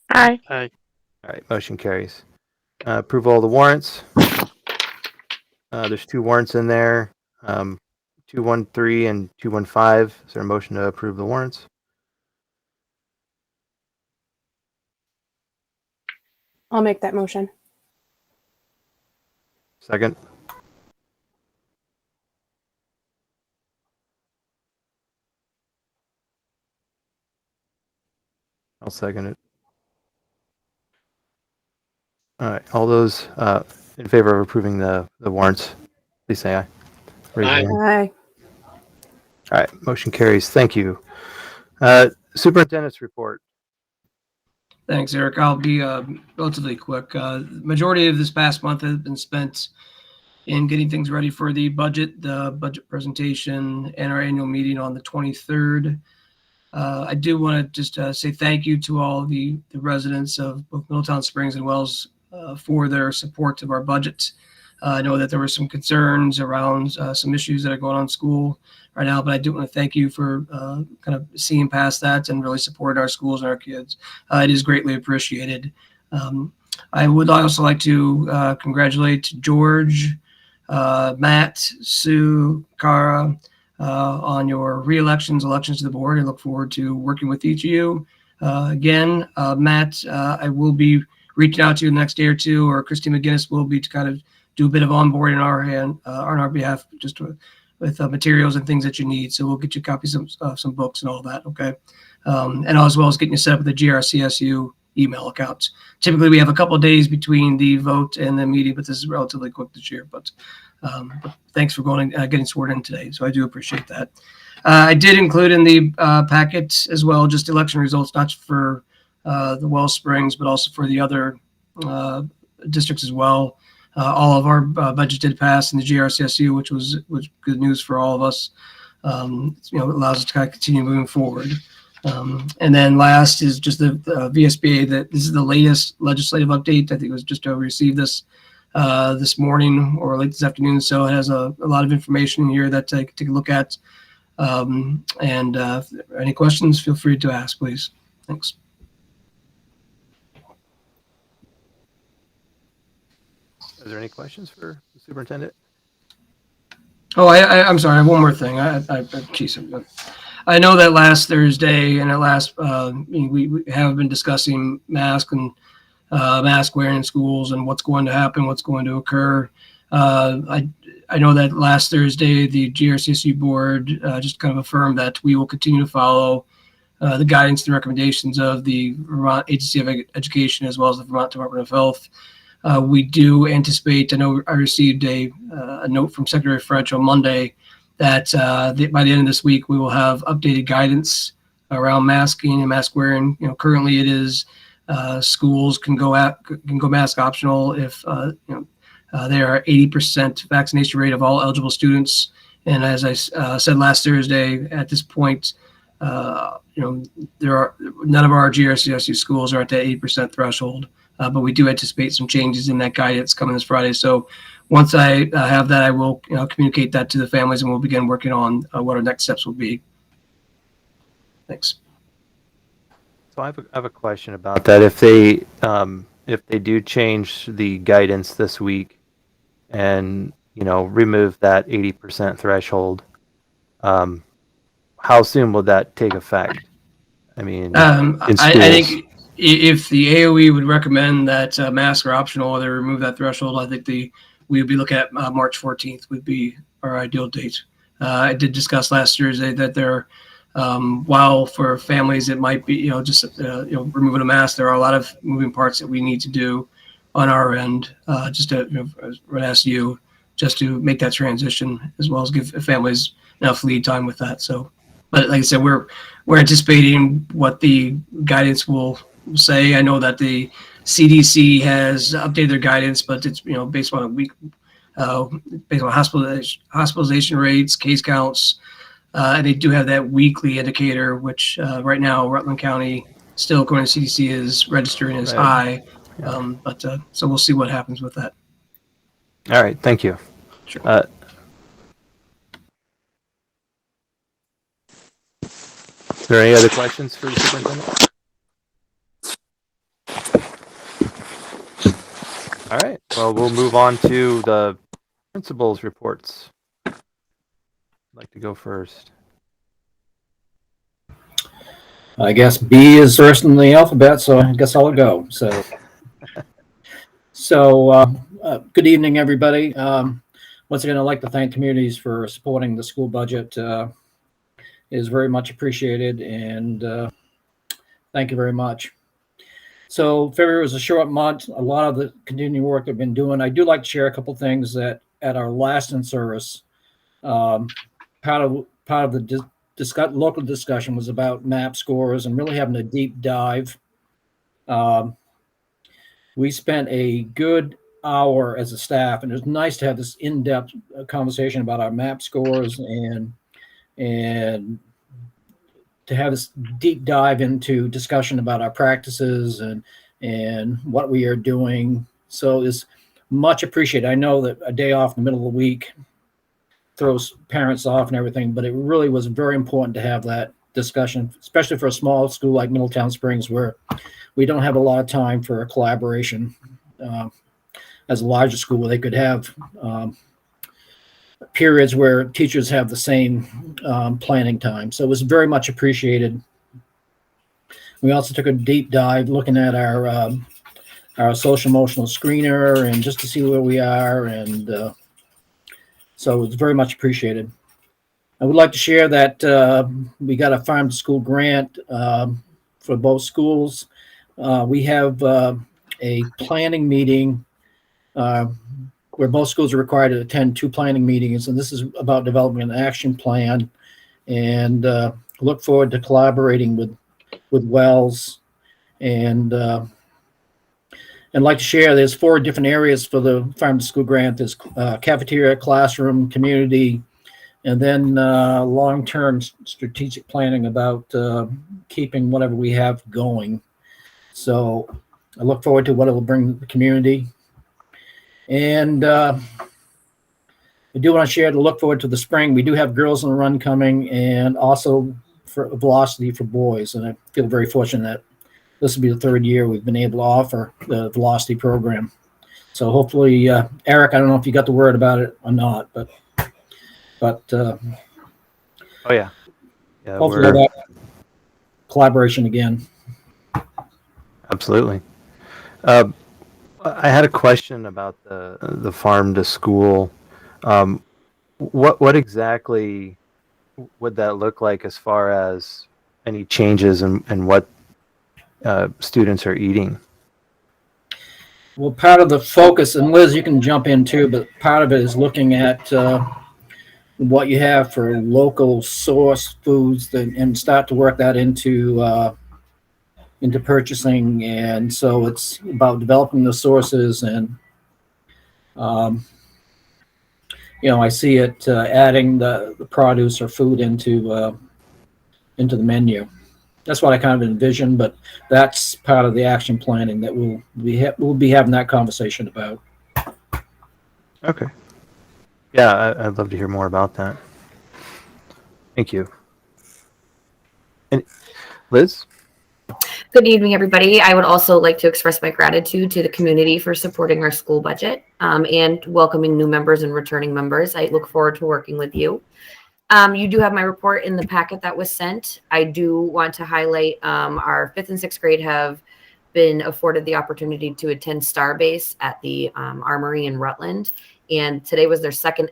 Aye. Aye. All right, motion carries. Approve all the warrants. There's 2 warrants in there, 213 and 215. Is there a motion to approve the warrants? I'll make that motion. Second. I'll second it. All right, all those in favor of approving the warrants, please say aye. Raise your Aye. hand. Aye. All right, motion carries. Thank you. Superintendent's report. Thanks, Eric. I'll be relatively quick. Majority of this past month has been spent in getting things ready for the budget presentation, and our annual meeting on the 23rd. I do want to just say thank you to all the residents of both Middletown Springs and Wells for their support of our budget. I know that there were some concerns around some issues that are going on in school right now, but I do want to thank you for kind of seeing past that and really supporting our schools and our kids. It is greatly appreciated. I would also like to congratulate George, Matt, Sue, Cara, on your elections to the board. I look forward to working with each of you. Again, Matt, I will be reaching out to you in the next day or two, or Christy McGinnis will be to kind of do a bit of onboarding on our behalf, just with materials and things that you need. So we'll get you copies of some books and all that, okay? And as well as getting you set up with the GRCSU email accounts. Typically, we have a couple of days between the vote and the meeting, but this is relatively quick this year. But thanks for going and getting sworn in today. So I do appreciate that. I did include in the packet as well just election results, not for the Wellsprings, but also for the other districts as well. All of our budget did pass in the GRCSU, which was good news for all of us. It allows us to kind of continue moving forward. And then last is just the VSBA. That this is the latest legislative update. I think it was just received this morning or late this afternoon. So it has a lot of information here that I can take a look at. And if there are any questions, feel free to ask, please. Thanks. Are there any questions for the superintendent? Oh, I'm sorry. I have one more thing. I know that last Thursday and we have been discussing mask wearing in schools and what's going to happen, what's going to occur. I know that last Thursday the GRCSU board just kind of affirmed that we will continue to follow the guidance and recommendations of the Vermont Agency of Education as well as the Vermont Department of Health. We do anticipate, I know I received a note from Secretary French on Monday that by the end of this week, we will have updated guidance around masking and mask wearing. Currently it is schools can go mask optional if they are 80% vaccination rate of all eligible students. And as I said last Thursday, at this point, there are none of our GRCSU schools are at that 80% threshold. But we do anticipate some changes in that guidance coming this Friday. So once I have that, I will communicate that to the families and we'll begin working on what our next steps will be. Thanks. So I have a question about that. If they do change the guidance this week and remove that 80% threshold, how soon will that take effect? I mean, in schools. I think if the AOE would recommend that masks are optional or they remove that threshold, I think we would be looking at March 14th would be our ideal date. I did discuss last Thursday that there, while for families it might be just removing a mask, there are a lot of moving parts that we need to do on our end. Just to ask you just to make that transition as well as give families enough lead time with that. So, but like I said, we're anticipating what the guidance will say. I know that the CDC has updated their guidance, but it's based on a week, based on hospitalization rates, case counts, and they do have that weekly indicator, which right now Rutland County still, according to CDC, is registering as high. But so we'll see what happens with that. All right, thank you. Sure. Are there any other questions for the superintendent? All right, well, we'll move on to the principal's reports. I'd like to go first. I guess B is first in the alphabet, so I guess I'll go. So, good evening, everybody. Once again, I'd like to thank communities for supporting the school budget. It is very much appreciated, and thank you very much. So February was a short month. A lot of the continuing work I've been doing. I do like to share a couple things that at our last in-service, part of the local discussion was about MAP scores and really having a deep dive. We spent a good hour as a staff, and it was nice to have this in-depth conversation about our MAP scores and to have this deep dive into discussion about our practices and what we are doing. So it's much appreciated. I know that a day off in the middle of the week throws parents off and everything, but it really was very important to have that discussion, especially for a small school like Middletown Springs, where we don't have a lot of time for collaboration. As a larger school, where they could have periods where teachers have the same planning time. So it was very much appreciated. We also took a deep dive looking at our social emotional screener and just to see where we are. And so it's very much appreciated. I would like to share that we got a farm to school grant for both schools. We have a planning meeting where both schools are required to attend 2 planning meetings, and this is about developing an action plan, and look forward to collaborating with Wells, and I'd like to share there's 4 different areas for the farm to school grant. There's cafeteria, classroom, community, and then long-term strategic planning about keeping whatever we have going. So I look forward to what it will bring to the community. And I do want to share to look forward to the spring. We do have Girls on the Run coming, and also for Velocity for boys. And I feel very fortunate that this will be the 3rd year we've been able to offer the Velocity program. So hopefully, Eric, I don't know if you got the word about it or not, but oh yeah, hopefully that collaboration again. Absolutely. I had a question about the farm to school. What exactly would that look like as far as any changes in what students are eating? Well, part of the focus, and Liz, you can jump in too, but part of it is looking at what you have for local source foods and start to work that into purchasing. And so it's about developing the sources, and I see it adding the produce or food into the menu. That's what I kind of envision, but that's part of the action planning that we'll be having that conversation about. Okay. Yeah, I'd love to hear more about that. Thank you. And Liz? Good evening, everybody. I would also like to express my gratitude to the community for supporting our school budget and welcoming new members and returning members. I look forward to working with you. You do have my report in the packet that was sent. I do want to highlight our 5th and 6th grade have been afforded the opportunity to attend Starbase at the Armory in Rutland. And today was their 2nd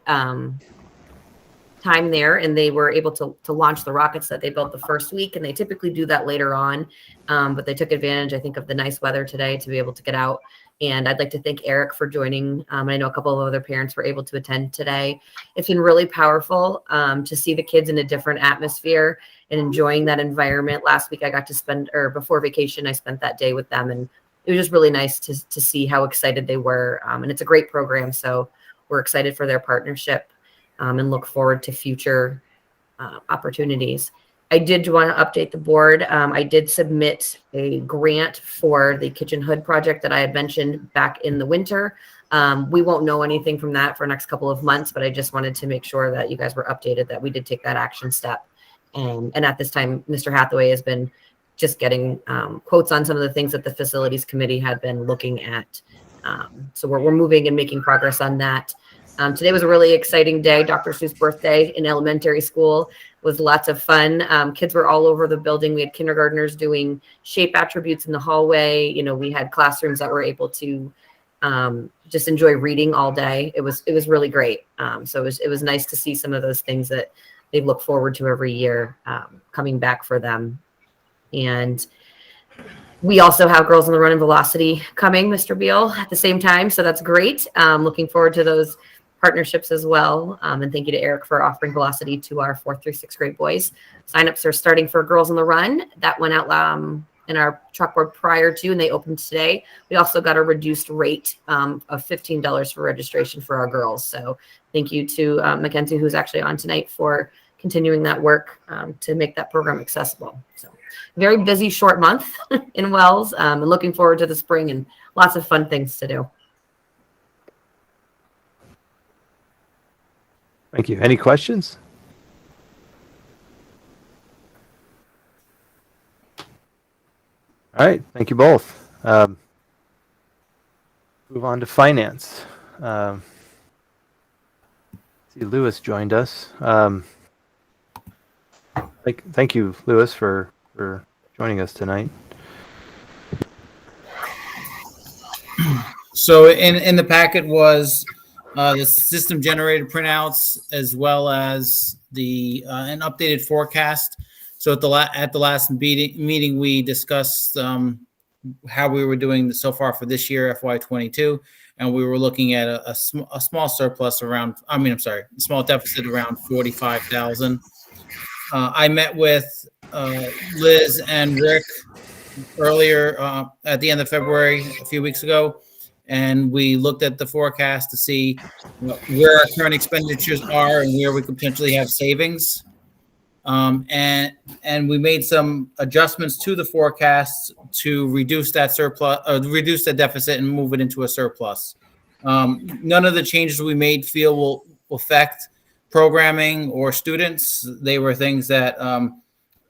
time there, and they were able to launch the rockets that they built the first week, and they typically do that later on, but they took advantage, I think, of the nice weather today to be able to get out And I'd like to thank Eric for joining. I know a couple of other parents were able to attend today. It's been really powerful to see the kids in a different atmosphere and enjoying that environment. Last week I got to spend, or before vacation, I spent that day with them, and it was just really nice to see how excited they were. And it's a great program, so we're excited for their partnership and look forward to future opportunities. I did want to update the board. I did submit a grant for the kitchen hood project that I had mentioned back in the winter. We won't know anything from that for the next couple of months, but I just wanted to make sure that you guys were updated that we did take that action step. And at this time, Mr. Hathaway has been just getting quotes on some of the things that the facilities committee had been looking at. So we're moving and making progress on that. Today was a really exciting day. Dr. Seuss' birthday in elementary school was lots of fun. Kids were all over the building. We had kindergartners doing shape attributes in the hallway. You know, we had classrooms that were able to just enjoy reading all day. It was really great. So it was nice to see some of those things that they look forward to every year coming back for them. And we also have Girls on the Run and Velocity coming, Mr. Beal, at the same time. So that's great. Looking forward to those partnerships as well. And thank you to Eric for offering Velocity to our 4th through 6th grade boys. Signups are starting for Girls on the Run. That went out in our chalkboard prior to, and they opened today. We also got a reduced rate of $15 for registration for our girls. So thank you to Mackenzie, who's actually on tonight, for continuing that work to make that program accessible. So very busy, short month in Wells, and looking forward to the spring and lots of fun things to do. Thank you. Any questions? All right. Thank you both. Move on to finance. See, Lewis joined us. Thank you, Lewis, for joining us tonight. So in the packet was the system generated printouts, as well as the an updated forecast. So at the last meeting we discussed how we were doing so far for this year, FY22, and we were looking at a small surplus around. A small deficit around 45,000. I met with Liz and Rick earlier at the end of February, a few weeks ago, and we looked at the forecast to see where our current expenditures are and where we could potentially have savings. And we made some adjustments to the forecast to reduce that surplus, reduce the deficit, and move it into a surplus. None of the changes we made feel will affect programming or students. They were things that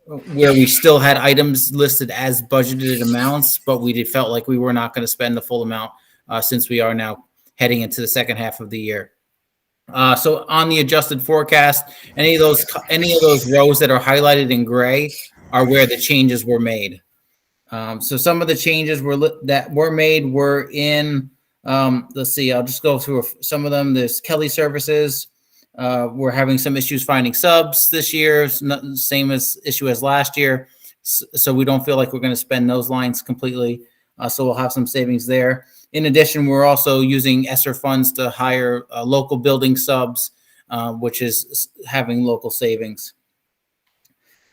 where we still had items listed as budgeted amounts, but we felt like we were not going to spend the full amount since we are now heading into the second half of the year. So on the adjusted forecast, any of those rows that are highlighted in gray are where the changes were made. So some of the changes that were made were in, let's see, I'll just go through some of them. There's Kelly Services. We're having some issues finding subs this year, same issue as last year. So we don't feel like we're going to spend those lines completely. So we'll have some savings there. In addition, we're also using ESSER funds to hire local building subs, which is having local savings.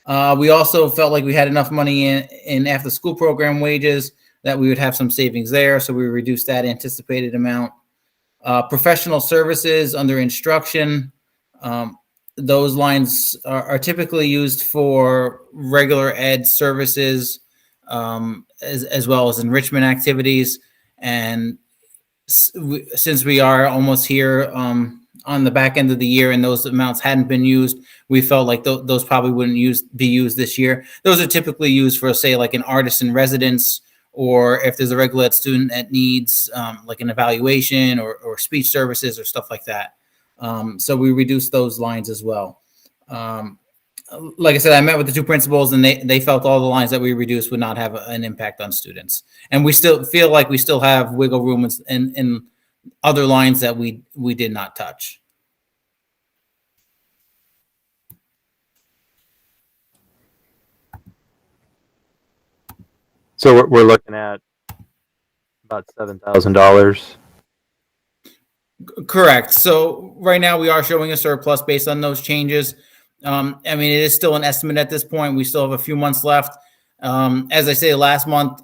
We also felt like we had enough money in after school program wages that we would have some savings there. So we reduced that anticipated amount. Professional services under instruction. Those lines are typically used for regular ed services, as well as enrichment activities. And since we are almost here on the back end of the year and those amounts hadn't been used, we felt like those probably wouldn't be used this year. Those are typically used for, say, like an artist in residence, or if there's a regular ed student that needs like an evaluation or speech services or stuff like that. So we reduced those lines as well. Like I said, I met with the two principals, and they felt all the lines that we reduced would not have an impact on students. And we still feel like we still have wiggle room in other lines that we did not touch. So we're looking at about $7,000. Correct. So right now we are showing a surplus based on those changes. I mean, it is still an estimate at this point. We still have a few months left. As I say, last month,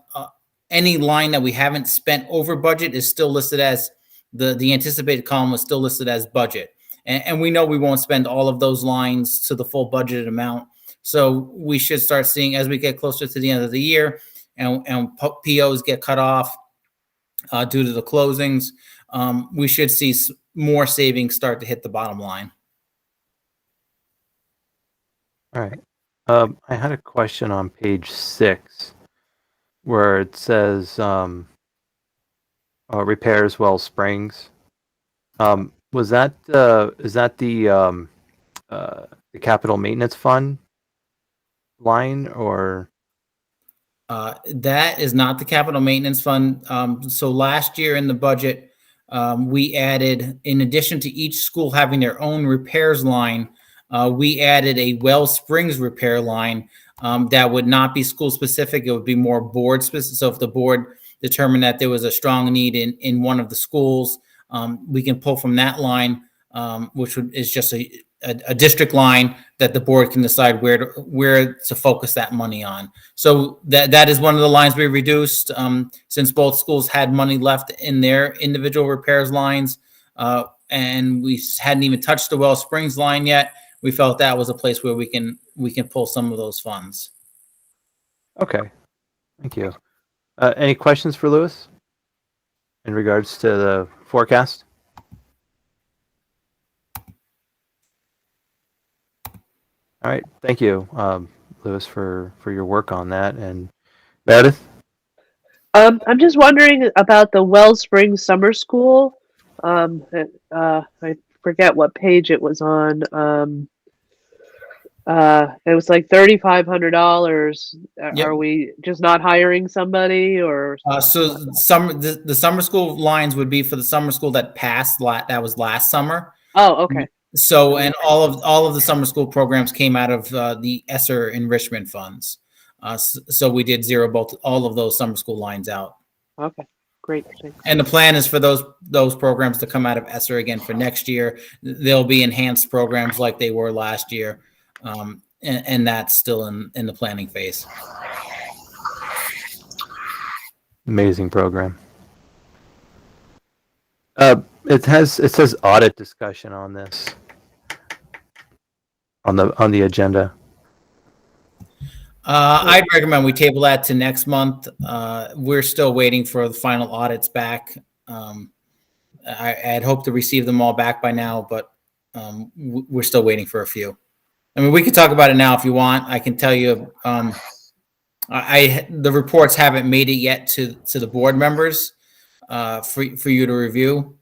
any line that we haven't spent over budget is still listed as the anticipated column was still listed as budget. And we know we won't spend all of those lines to the full budgeted amount. So we should start seeing as we get closer to the end of the year and POs get cut off due to the closings, we should see more savings start to hit the bottom line. All right. I had a question on page 6 where it says repairs Wellsprings. Was that is that the capital maintenance fund line or? That is not the capital maintenance fund. So last year in the budget, we added, in addition to each school having their own repairs line, we added a Wellsprings repair line that would not be school specific. It would be more board specific. So if the board determined that there was a strong need in one of the schools, we can pull from that line, which is just a district line that the board can decide where to focus that money on. So that is one of the lines we reduced since both schools had money left in their individual repairs lines, and we hadn't even touched the Wellsprings line yet. We felt that was a place where we can pull some of those funds. Okay, thank you. Any questions for Lewis in regards to the forecast? All right, thank you, Lewis, for your work on that. And Meredith? I'm just wondering about the Wellspring Summer School. I forget what page it was on. It was like $3,500. Yep. Are we just not hiring somebody, or? So the summer school lines would be for the summer school that passed. That was last summer. Oh, okay. So, and all of the summer school programs came out of the ESSER enrichment funds. So we did zero all of those summer school lines out. Okay, great. Thanks. And the plan is for those programs to come out of ESSER again for next year. They'll be enhanced programs like they were last year, and that's still in the planning phase. Amazing program. It says audit discussion on this on the agenda. I'd recommend we table that to next month. We're still waiting for the final audits back. I'd hoped to receive them all back by now, but we're still waiting for a few. I mean, we could talk about it now if you want. I can tell you, the reports haven't made it yet to the board members for you to review.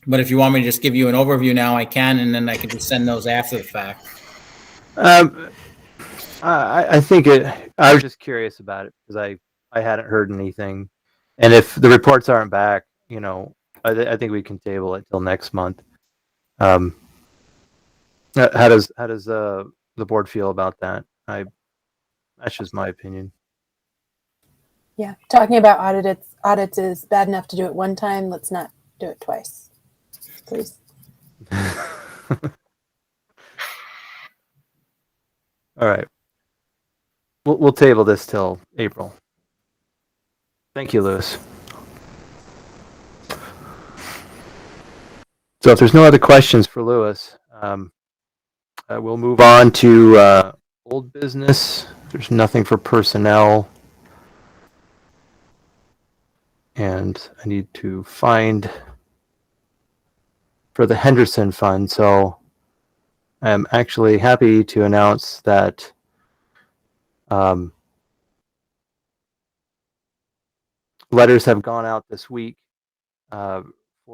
But if you want me to just give you an overview now, I can, and then I can just send those after the fact. I think I was just curious about it because I hadn't heard anything, and if the reports aren't back, I think we can table it till next month. How does the board feel about that? That's just my opinion. Yeah, talking about audits is bad enough to do it one time. Let's not do it twice, please. All right. We'll table this till April. Thank you, Lewis. So if there's no other questions for Lewis, we'll move on to old business. There's nothing for personnel. And I need to find for the Henderson Fund. So I'm actually happy to announce that letters have gone out this week. For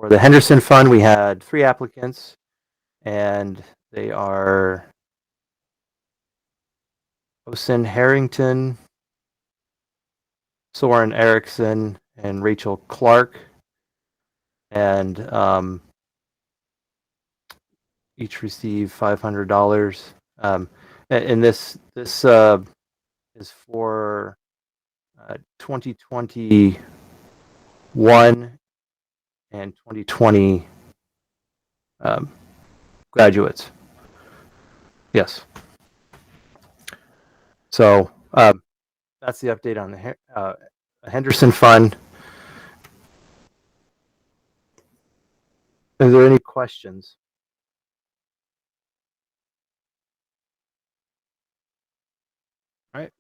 the Henderson Fund, we had 3 applicants, and they are Osen Harrington, Soren Erickson, and Rachel Clark. And each receive $500. And this is for 2020 2021 and 2020 graduates. Yes. So that's the update on the Henderson Fund. Is there any questions? All right.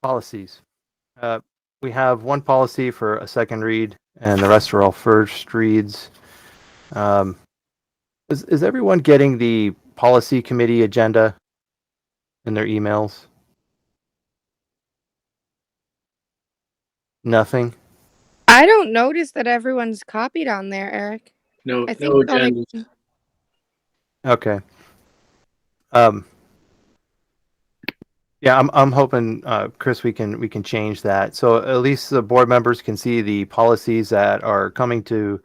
Policies. We have one policy for a second read, and the rest are all first reads. Is everyone getting the policy committee agenda in their emails? Nothing? I don't notice that everyone's copied on there, Eric. No, I think no it's only- agendas. Okay. Yeah, I'm hoping, Chris, we can change that. So at least the board members can see the policies that are coming to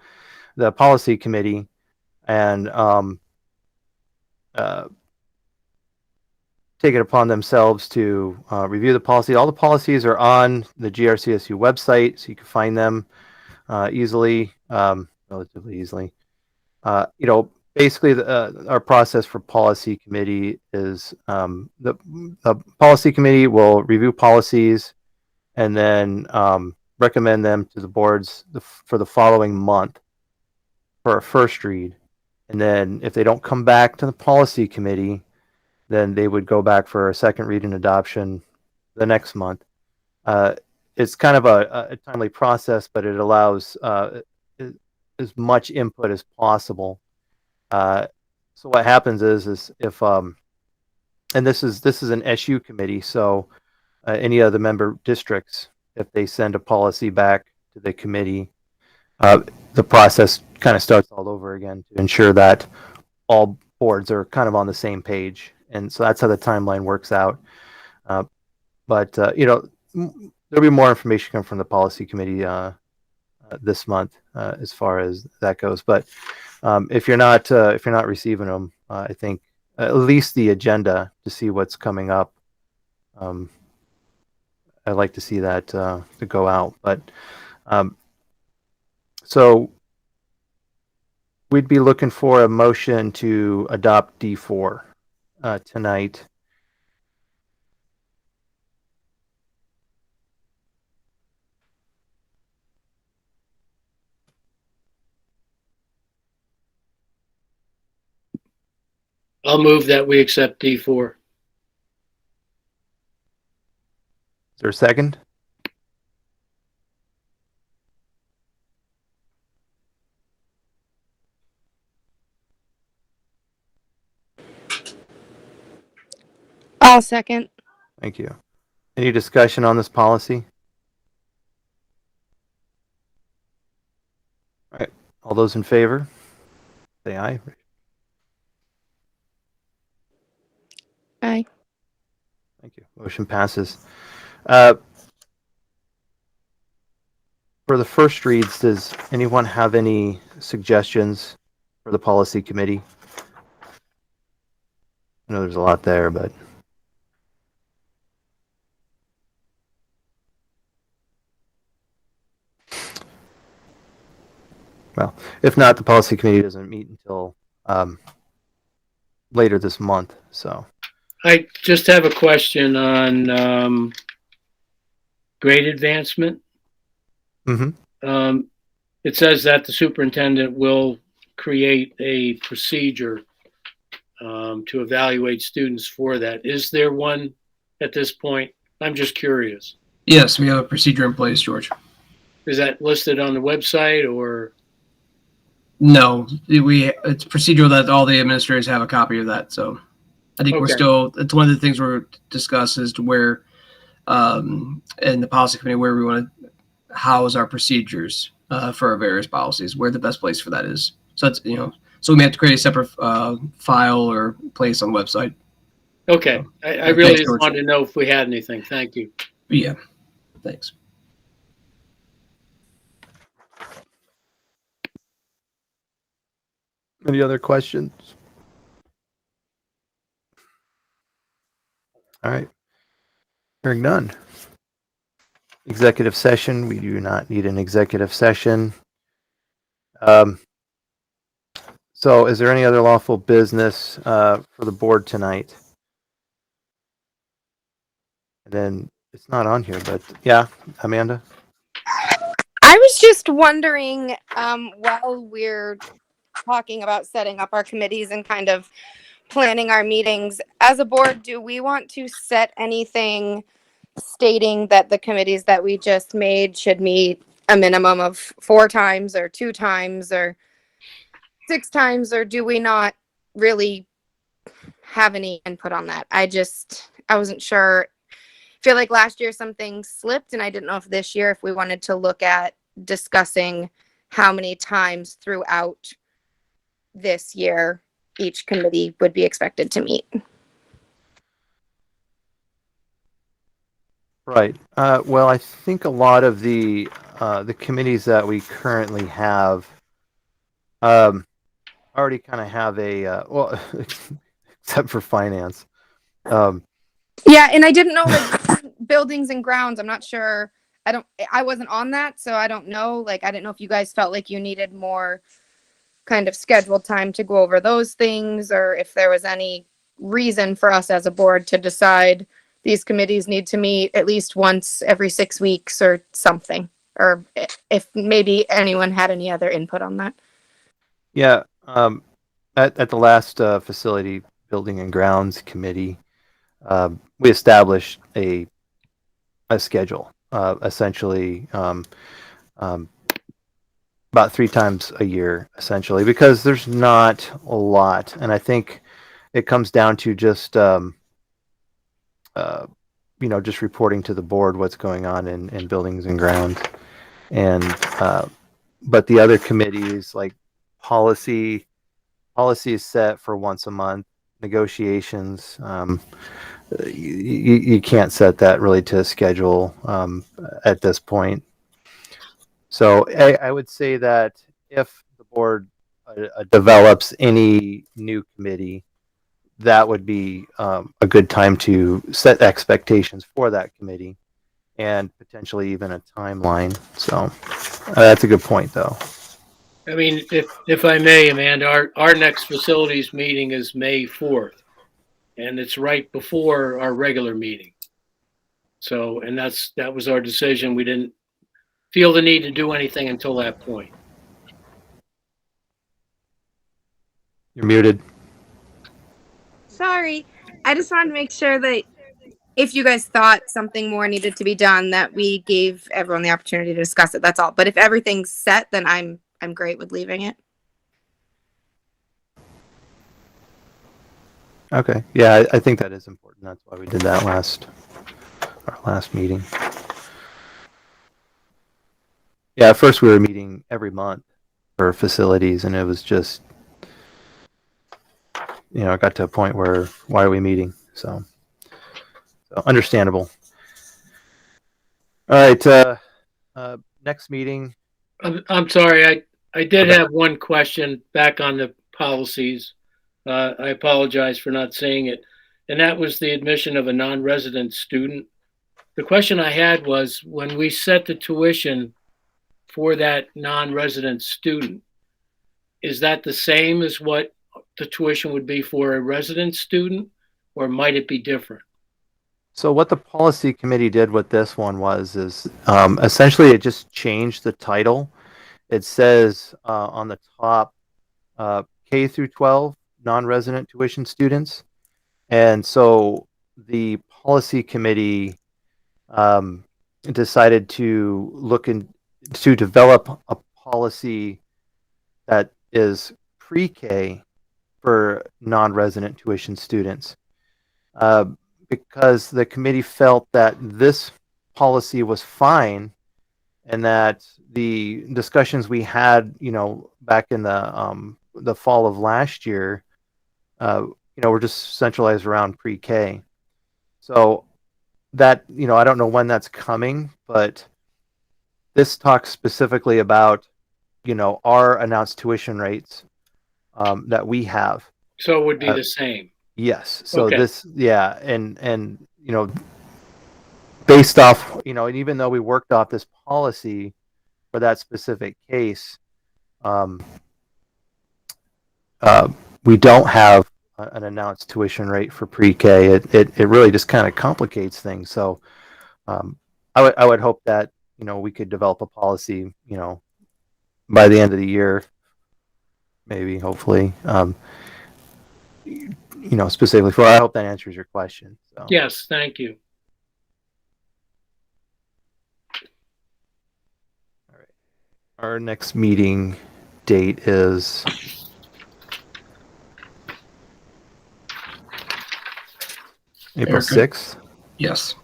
the policy committee and take it upon themselves to review the policy. All the policies are on the GRCSU website, so you can find them easily, relatively easily. Basically, our process for policy committee is the policy committee will review policies and then recommend them to the boards for the following month for a first read. And then if they don't come back to the policy committee, then they would go back for a second read and adoption the next month. It's kind of a timely process, but it allows as much input as possible. So what happens is if and this is an SU committee, so any of the member districts, if they send a policy back to the committee, the process kind of starts all over again to ensure that all boards are kind of on the same page, and so that's how the timeline works out. But there'll be more information come from the policy committee this month as far as that goes. But if you're not receiving them, I think at least the agenda to see what's coming up. I'd like to see that to go out. But so we'd be looking for a motion to adopt D4 tonight. I'll move that we accept D4. Is there a second? I'll second. Thank you. Any discussion on this policy? All right. All those in favor, say aye. Aye. Thank you. Motion passes. For the first reads, does anyone have any suggestions for the policy committee? I know there's a lot there, but well, if not, the policy committee doesn't meet until later this month. So I just have a question on grade advancement. Mm-hmm. It says that the superintendent will create a procedure to evaluate students for that. Is there one at this point? I'm just curious. Yes, we have a procedure in place, George. Is that listed on the website or? No, it's procedural that all the administrators have a copy of that. So I think Okay. it's one of the things we're discuss as to where, in the policy committee, where we want to house our procedures for our various policies, where the best place for that is. So it's, so we may have to create a separate file or place on the website. Okay. I really Thanks, just George. wanted to know if we had anything. Thank you. Yeah, thanks. Any other questions? All right. Hearing none. executive session. We do not need an executive session. So is there any other lawful business for the board tonight? And then it's not on here, but yeah, Amanda? I was just wondering, while we're talking about setting up our committees and kind of planning our meetings, as a board, do we want to set anything stating that the committees that we just made should meet a minimum of 4 times or 2 times or 6 times, or do we not really have any input on that? I wasn't sure. I feel like last year something slipped, and I didn't know if this year, if we wanted to look at discussing how many times throughout this year each committee would be expected to meet. Right. Well, I think a lot of the committees that we currently have already kind of have a well, except for finance. Yeah, and I didn't know like buildings and grounds. I'm not sure. I wasn't on that, so I don't know. Like, I didn't know if you guys felt like you needed more kind of scheduled time to go over those things, or if there was any reason for us as a board to decide these committees need to meet at least once every 6 weeks or something, or if maybe anyone had any other input on that. Yeah. At the last facility building and grounds committee, we established a schedule, essentially about 3 times a year, essentially, because there's not a lot, and I think it comes down to just just reporting to the board what's going on in buildings and grounds, and but the other committees like policy is set for once a month. Negotiations, you can't set that really to a schedule at this point. So I would say that if the board develops any new committee, that would be a good time to set expectations for that committee and potentially even a timeline. So that's a good point, though. I mean, if I may, Amanda, our next facilities meeting is May 4th, and it's right before our regular meeting. So, and that was our decision. We didn't feel the need to do anything until that point. You're muted. Sorry, I just wanted to make sure that if you guys thought something more needed to be done, that we gave everyone the opportunity to discuss it. That's all. But if everything's set, then I'm great with leaving it. Okay. Yeah, I think that is important. That's why we did that our last meeting. Yeah, at first we were meeting every month for facilities, and it was just, it got to a point where, why are we meeting? So understandable. All right. Next meeting. I'm sorry. I did have one question back on the policies. I apologize for not saying it. And that was the admission of a non-resident student. The question I had was, when we set the tuition for that non-resident student, is that the same as what the tuition would be for a resident student, or might it be different? So what the policy committee did with this one is essentially it just changed the title. It says on the top, K through 12 non-resident tuition students. And so the policy committee decided to look to develop a policy that is pre-K for non-resident tuition students. Because the committee felt that this policy was fine, and that the discussions we had, back in the fall of last year, were just centralized around pre-K. So that, I don't know when that's coming, but this talks specifically about, our announced tuition rates that we have. So it would be the same. Yes. So okay. this, yeah. And based off, you know, and even though we worked off this policy for that specific case, we don't have an announced tuition rate for pre-K. It really just kind of complicates things. So I would hope that, you know, we could develop a policy, you know, by the end of the year, maybe, hopefully, you know, specifically for, I hope that answers your question. So. Yes, thank you. All right. Our next meeting date is April Erica? 6th. Yes.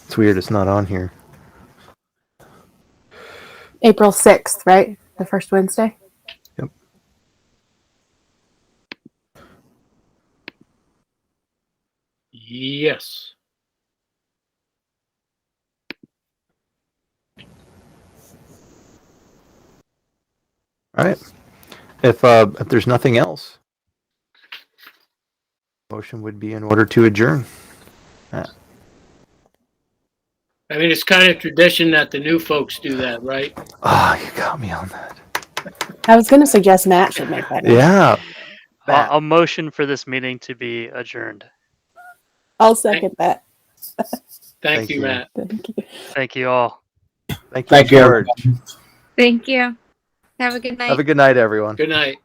It's weird it's not on here. April 6th, right? The first Wednesday? Yep. Yes. All right. If there's nothing else, motion would be in order to adjourn. I mean, it's kind of tradition that the new folks do that, right? Ah, you got me on that. I was going to suggest Matt should make that. Yeah. I'll motion for this meeting to be adjourned. I'll second that. Thank you, you. Matt. Thank you. Thank you all. Thank you, Thank you, George. Thank you. Have a good night. Have a good night, everyone. Good night.